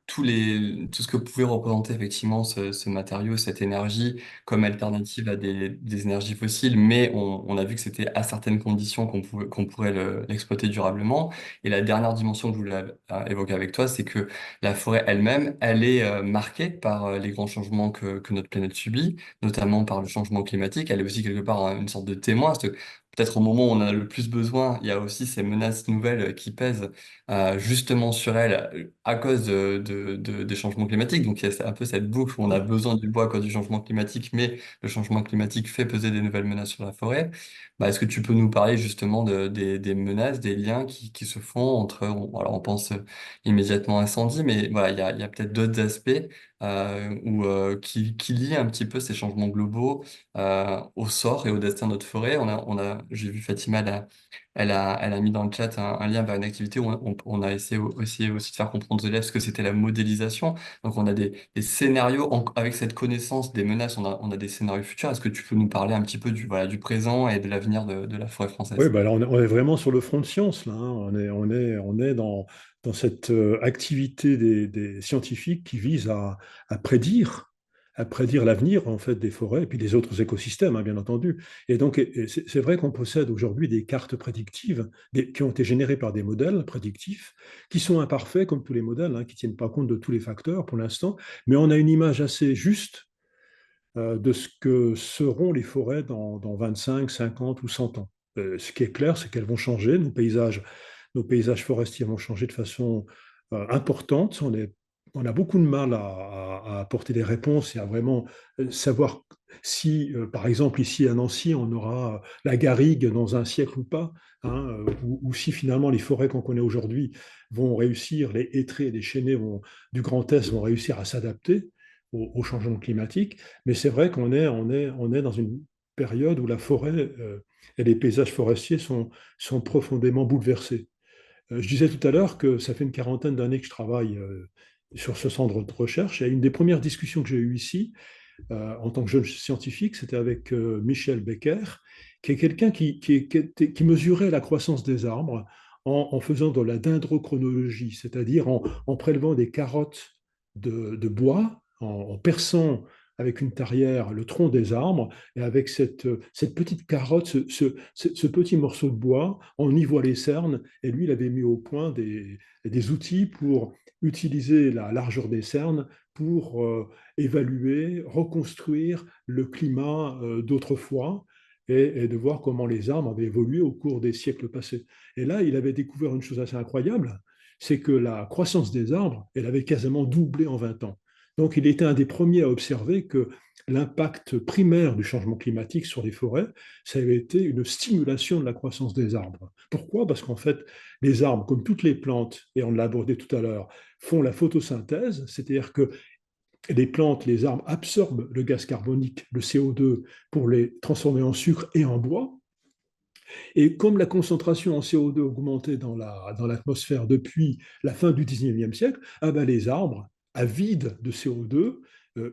tout ce que pouvait représenter effectivement ce matériau, cette énergie comme alternative à des énergies fossiles, mais on a vu que c'était à certaines conditions qu'on pourrait l'exploiter durablement. Et la dernière dimension que je voulais évoquer avec toi, c'est que la forêt elle-même, elle est marquée par les grands changements que notre planète subit, notamment par le changement climatique. Elle est aussi quelque part une sorte de témoin. Parce que peut-être au moment où on en a le plus besoin, il y a aussi ces menaces nouvelles qui pèsent justement sur elle à cause des changements climatiques. Donc il y a un peu cette boucle où on a besoin du bois à cause du changement climatique, mais le changement climatique fait peser des nouvelles menaces sur la forêt. Bah, est-ce que tu peux nous parler justement des menaces, des liens qui se font entre, alors on pense immédiatement incendie, mais voilà, il y a peut-être d'autres aspects qui lient un petit peu ces changements globaux au sort et au destin de notre forêt. J'ai vu Fatima elle a mis dans le chat un lien vers une activité où on a essayé aussi de faire comprendre aux élèves ce que c'était la modélisation. Donc on a des scénarios, avec cette connaissance des menaces, on a des scénarios futurs. Est-ce que tu peux nous parler un petit peu voilà, du présent et de l'avenir de la forêt Oui, française? bah là, on est vraiment sur le front de science, là, hein. On est dans cette activité des scientifiques qui vise à à prédire l'avenir en fait des forêts et puis des autres écosystèmes, hein, bien entendu. Et donc, c'est vrai qu'on possède aujourd'hui des cartes prédictives qui ont été générées par des modèles prédictifs qui sont imparfaits comme tous les modèles, hein, qui ne tiennent pas compte de tous les facteurs pour l'instant, mais on a une image assez juste de ce que seront les forêts dans 25, 50 ou 100 ans. Ce qui est clair, c'est qu'elles vont changer, nos paysages forestiers vont changer de façon importante. On a beaucoup de mal à apporter des réponses et à vraiment savoir si, par exemple, ici à Nancy, on aura la garrigue dans un siècle ou pas, hein, ou si finalement les forêts qu'on connaît aujourd'hui vont réussir, les hêtraies et les chênaies du Grand Est vont réussir à s'adapter au changement climatique. Mais c'est vrai on est dans une période où la forêt et les paysages forestiers sont profondément bouleversés. Je disais tout à l'heure que ça fait une quarantaine d'années que je travaille sur ce centre de recherche. Et une des premières discussions que j'ai eues ici, en tant que jeune scientifique, c'était avec Michel Becker, qui est quelqu'un qui mesurait la croissance des arbres en faisant de la dendrochronologie, c'est-à-dire en prélevant des carottes de bois, en perçant avec une tarière le tronc des arbres, et avec cette petite carotte, ce petit morceau de bois, on y voit les cernes, et lui, il avait mis au point des outils pour utiliser la largeur des cernes pour évaluer, reconstruire le climat d'autrefois et de voir comment les arbres avaient évolué au cours des siècles passés. Et là, il avait découvert une chose assez incroyable, c'est que la croissance des arbres, elle avait quasiment doublé en 20 ans. Donc, il était un des premiers à observer que l'impact primaire du changement climatique sur les forêts, ça avait été une stimulation de la croissance des arbres. Pourquoi? Parce qu'en fait, les arbres, comme toutes les plantes, et on l'a abordé tout à l'heure, font la photosynthèse, c'est-à-dire que les plantes, les arbres absorbent le gaz carbonique, le CO2, pour les transformer en sucre et en bois. Et comme la concentration en CO2 augmentait dans l'atmosphère depuis la fin du 19e siècle, ah ben les arbres, avides de CO2,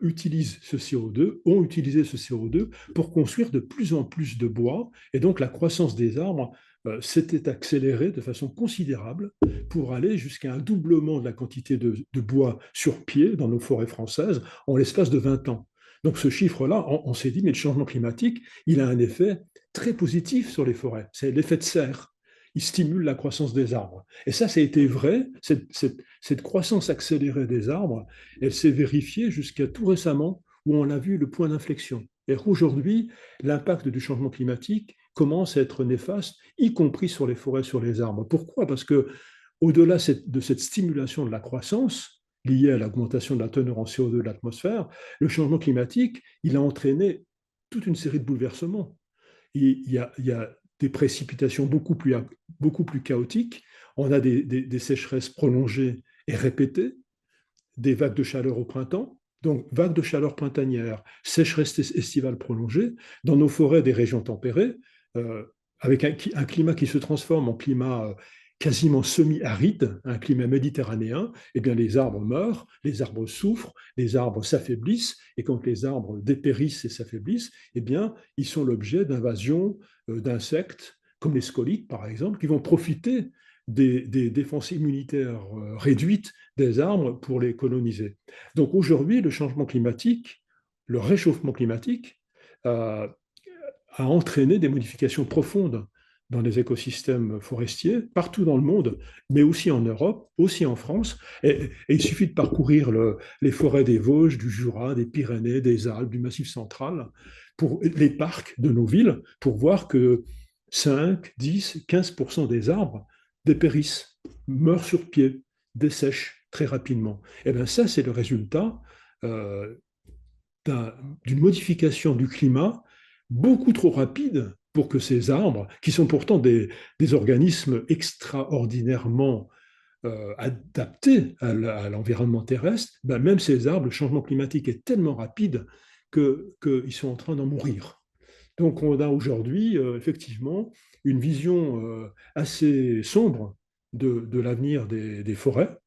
utilisent ce CO2, ont utilisé ce CO2 pour construire de plus en plus de bois. Et donc la croissance des arbres s'était accélérée de façon considérable pour aller jusqu'à un doublement de la quantité de bois sur pied dans nos forêts françaises en l'espace de 20 ans. Donc ce chiffre-là, on s'est dit, mais le changement climatique, il a un effet très positif sur les forêts. C'est l'effet de serre. Il stimule la croissance des arbres. Et ça a été vrai. Cette croissance accélérée des arbres, elle s'est vérifiée jusqu'à tout récemment où on a vu le point d'inflexion. Et aujourd'hui, l'impact du changement climatique commence à être néfaste, y compris sur les forêts, sur les arbres. Pourquoi? Parce que au-delà de cette stimulation de la croissance liée à l'augmentation de la teneur en CO2 de l'atmosphère, le changement climatique, il a entraîné toute une série de bouleversements. Il y a des précipitations beaucoup plus chaotiques, on a des sécheresses prolongées et répétées, des vagues de chaleur au printemps, donc vagues de chaleur printanière, sécheresse estivale prolongée, dans nos forêts des régions tempérées, avec un climat qui se transforme en climat quasiment semi-aride, un climat méditerranéen, eh bien les arbres meurent, les arbres souffrent, les arbres s'affaiblissent, et quand les arbres dépérissent et s'affaiblissent, eh bien ils sont l'objet d'invasions d'insectes, comme les scolytes par exemple, qui vont profiter des défenses immunitaires réduites des arbres pour les coloniser. Donc aujourd'hui, le changement climatique, le réchauffement climatique, euh, a entraîné des modifications profondes dans les écosystèmes forestiers, partout dans le monde, mais aussi en Europe, aussi en France. Et il suffit de parcourir les forêts des Vosges, du Jura, des Pyrénées, des Alpes, du Massif central, pour les parcs de nos villes, pour voir que 5, 10, 15% des arbres dépérissent, meurent sur pied, dessèchent très rapidement. Et bien ça, c'est le résultat euh, d'une modification du climat beaucoup trop rapide pour que ces arbres, qui sont pourtant des organismes extraordinairement adaptés à l'environnement terrestre, ben même ces arbres, le changement climatique est tellement rapide qu'ils sont en train d'en mourir. Donc on a aujourd'hui effectivement une vision assez sombre de l'avenir des forêts.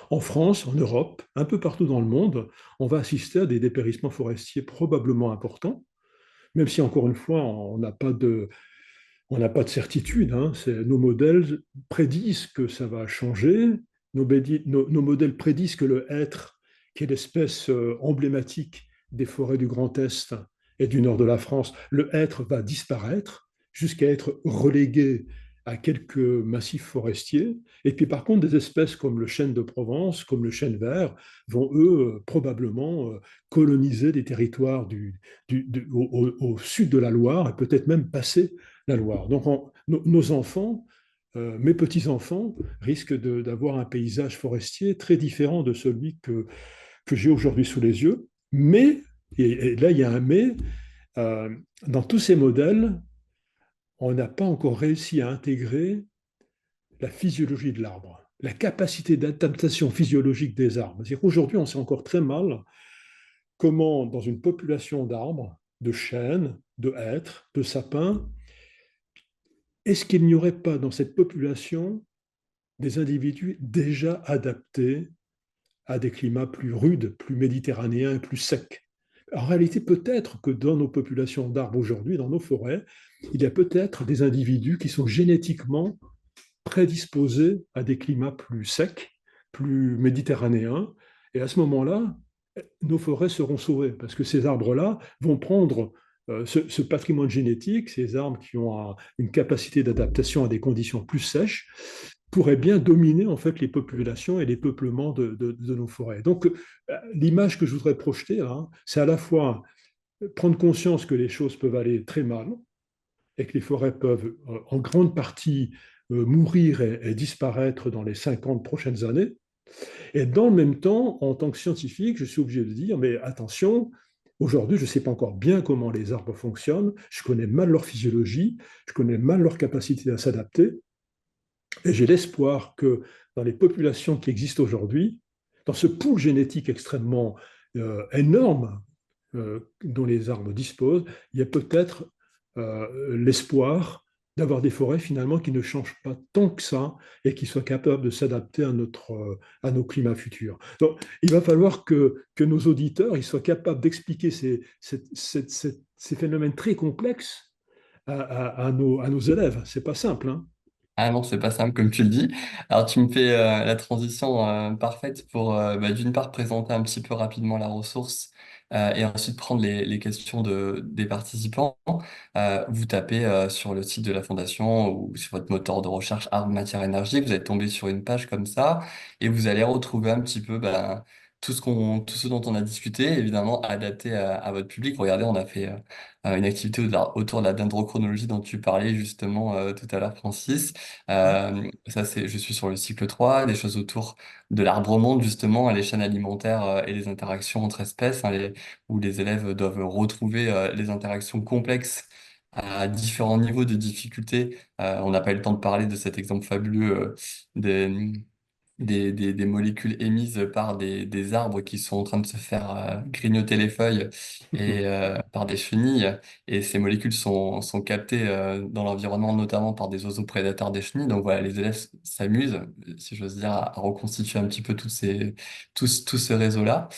En France, en Europe, un peu partout dans le monde, on va assister à des dépérissements forestiers probablement importants, même si encore une fois, on n'a pas de certitude. Hein. Nos modèles prédisent que ça va changer. Nos modèles prédisent que le hêtre, qui est l'espèce emblématique des forêts du Grand Est et du nord de la France, le hêtre va disparaître jusqu'à être relégué à quelques massifs forestiers. Et puis par contre, des espèces comme le chêne de Provence, comme le chêne vert, vont eux probablement coloniser des territoires au sud de la Loire et peut-être même passer la Loire. Donc nos enfants, mes petits-enfants, risquent d'avoir un paysage forestier très différent de celui que j'ai aujourd'hui sous les yeux. Mais, et là il y a un mais, euh, dans tous ces modèles, on n'a pas encore réussi à intégrer la physiologie de l'arbre, la capacité d'adaptation physiologique des arbres. C'est-à-dire qu'aujourd'hui, on sait encore très mal comment, dans une population d'arbres, de chênes, de hêtres, de sapins, est-ce qu'il n'y aurait pas dans cette population des individus déjà adaptés à des climats plus rudes, plus méditerranéens, plus secs? En réalité, peut-être que dans nos populations d'arbres aujourd'hui, dans nos forêts, il y a peut-être des individus qui sont génétiquement prédisposés à des climats plus secs, plus méditerranéens. Et à ce moment-là, nos forêts seront sauvées parce que ces arbres-là vont prendre ce patrimoine génétique, ces arbres qui ont une capacité d'adaptation à des conditions plus sèches, pourraient bien dominer en fait les populations et les peuplements de nos forêts. Donc l'image que je voudrais projeter, hein, c'est à la fois prendre conscience que les choses peuvent aller très mal et que les forêts peuvent en grande partie mourir et disparaître dans les 50 prochaines années. Et dans le même temps, en tant que scientifique, je suis obligé de dire, mais attention, aujourd'hui, je ne sais pas encore bien comment les arbres fonctionnent, je connais mal leur physiologie, je connais mal leur capacité à s'adapter, et j'ai l'espoir que dans les populations qui existent aujourd'hui, dans ce pool génétique extrêmement énorme dont les arbres disposent, il y a peut-être l'espoir d'avoir des forêts finalement qui ne changent pas tant que ça et qui soient capables de s'adapter à nos climats futurs. Donc, il va falloir que nos auditeurs ils soient capables d'expliquer ces phénomènes très complexes à nos élèves. C'est pas simple, hein. Ah non, c'est pas simple comme tu le dis. Alors tu me fais la transition parfaite pour d'une part présenter un petit peu rapidement la ressource et ensuite prendre les questions des participants. Vous tapez sur le site de la Fondation ou sur votre moteur de recherche Arts, Matière, Énergie, vous allez tomber sur une page comme ça et vous allez retrouver un petit peu tout ce dont on a discuté, évidemment adapté à votre public. Regardez, on a fait une activité autour de la dendrochronologie dont tu parlais justement tout à l'heure, Francis. Ça, je suis sur le cycle 3, des choses autour de l'arbre-monde, justement, les chaînes alimentaires et les interactions entre espèces, hein, où les élèves doivent retrouver les interactions complexes à différents niveaux de difficulté. On n'a pas eu le temps de parler de cet exemple fabuleux des, des molécules émises par des arbres qui sont en train de se faire grignoter les feuilles et par des chenilles. Et ces molécules sont captées dans l'environnement, notamment par des oiseaux prédateurs des chenilles. Donc voilà, les élèves s'amusent, si j'ose dire, à reconstituer un petit peu tout ce réseau-là.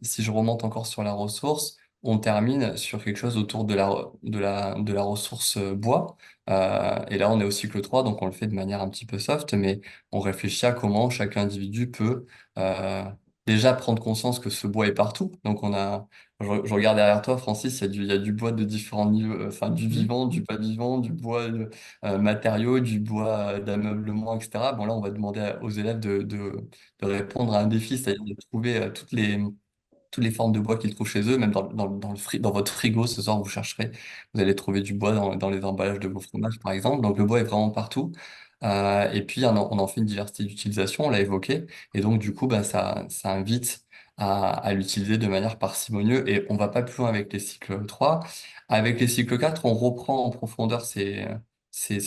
Si je remonte encore sur la ressource, on termine sur quelque chose autour de la ressource bois. Et là, on est au cycle 3, donc on le fait de manière un petit peu soft, mais on réfléchit à comment chaque individu peut euh, déjà prendre conscience que ce bois est partout. Donc je regarde derrière toi, Francis, il y a du bois de différents niveaux, enfin du vivant, du pas vivant, du bois matériaux, du bois d'ameublement, etc. Bon là, on va demander aux élèves de répondre à un défi, c'est-à-dire de trouver toutes les formes de bois qu'ils trouvent chez eux, même dans votre frigo, ce soir, vous chercherez, vous allez trouver du bois dans les emballages de vos fromages, par exemple. Donc, le bois est vraiment partout. Et puis, on en fait une diversité d'utilisation, on l'a évoqué. Et donc, du coup, ça invite à l'utiliser de manière parcimonieuse. Et on va pas plus loin avec les cycles 3. Avec les cycles 4, on reprend en profondeur ces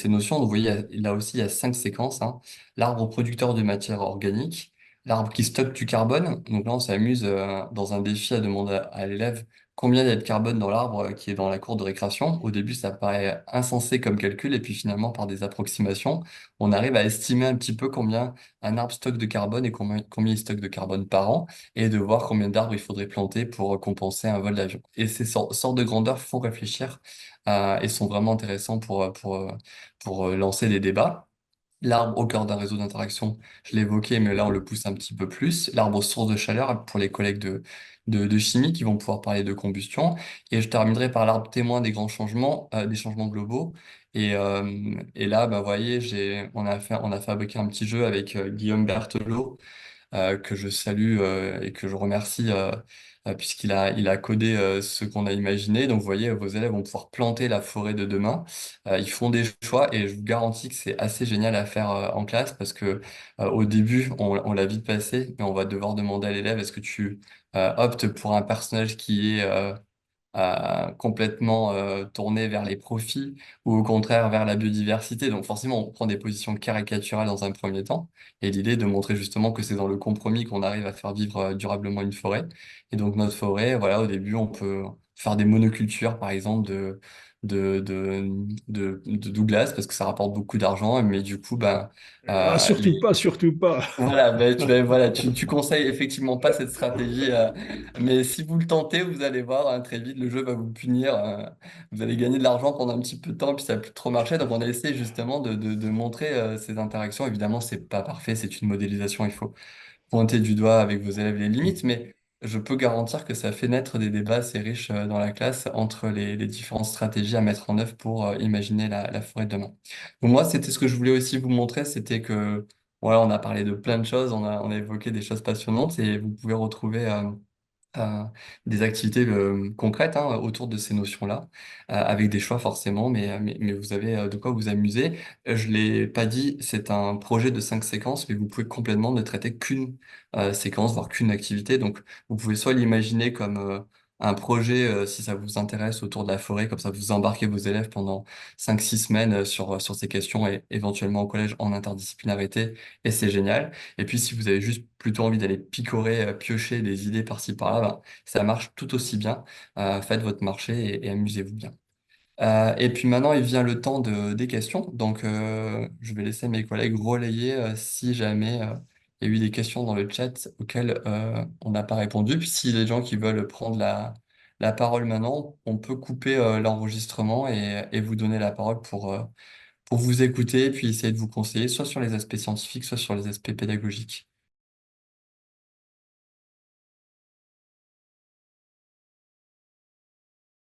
notions. Donc, vous voyez, là aussi, il y a 5 séquences, hein. L'arbre producteur de matière organique, l'arbre qui stocke du carbone. Donc là, on s'amuse dans un défi à demander à l'élève combien il y a de carbone dans l'arbre qui est dans la cour de récréation. Au début, ça paraît insensé comme calcul, et puis finalement, par des approximations, on arrive à estimer un petit peu combien un arbre stocke de carbone et combien il stocke de carbone par an, et de voir combien d'arbres il faudrait planter pour compenser un vol d'avion. Et ces sortes de grandeurs font réfléchir et sont vraiment intéressants pour lancer des débats. L'arbre au cœur d'un réseau d'interaction, je l'ai évoqué, mais là on le pousse un petit peu plus. L'arbre source de chaleur pour les collègues de chimie qui vont pouvoir parler de combustion. Et je terminerai par l'arbre témoin des changements globaux. Et là, vous voyez, on a fabriqué un petit jeu avec Guillaume Berthelot que je salue et que je remercie il a codé ce qu'on a imaginé. Donc, vous voyez, vos élèves vont pouvoir planter la forêt de demain. Ils font des choix et je vous garantis que c'est assez génial à faire en classe parce que au début, on l'a vite passé, mais on va devoir demander à l'élève, est-ce que tu optes pour un personnage qui est complètement tourné vers les profits ou au contraire vers la biodiversité. Donc forcément, on prend des positions caricaturales dans un premier temps. Et l'idée est de montrer justement que c'est dans le compromis qu'on arrive à faire vivre durablement une forêt. Et donc notre forêt, voilà, au début, on peut faire des monocultures, par exemple, de Douglas, parce que ça rapporte beaucoup d'argent. Mais du coup, Ah, surtout les pas, surtout pas. voilà, tu conseilles effectivement pas cette stratégie, mais si vous le tentez, vous allez voir, hein, très vite, le jeu va vous punir. Vous allez gagner de l'argent pendant un petit peu de temps, puis ça va plus trop marcher. Donc, on a essayé justement de montrer ces interactions. Évidemment, c'est pas parfait, c'est une modélisation. Il faut pointer du doigt avec vos élèves les limites, mais je peux garantir que ça fait naître des débats assez riches dans la classe entre les différentes stratégies à mettre en œuvre pour imaginer la forêt de demain. Donc moi, c'était ce que je voulais aussi vous montrer, c'était que voilà, on a parlé de plein de choses, on a évoqué des choses passionnantes et vous pouvez retrouver euh, des activités concrètes hein, autour de ces notions-là, avec des choix forcément, mais vous avez de quoi vous amuser. Je l'ai pas dit, c'est un projet de 5 séquences, mais vous pouvez complètement ne traiter qu'une séquence, voire qu'une activité. Donc, vous pouvez soit l'imaginer comme un projet, si ça vous intéresse, autour de la forêt, comme ça vous embarquez vos élèves pendant 5, 6 semaines sur ces questions et éventuellement au collège en interdisciplinarité et c'est génial. Et puis si vous avez juste plutôt envie d'aller picorer, piocher des idées par-ci par-là, ben, ça marche tout aussi bien. Faites votre marché et amusez-vous bien. Et puis maintenant, il vient le temps des questions. Donc, je vais laisser mes collègues relayer si jamais il y a eu des questions dans le chat auxquelles on n'a pas répondu. Puis s'il y a des gens qui veulent prendre la parole maintenant, on peut couper l'enregistrement et vous donner la parole pour vous écouter, puis essayer de vous conseiller, soit sur les aspects scientifiques, soit sur les aspects pédagogiques.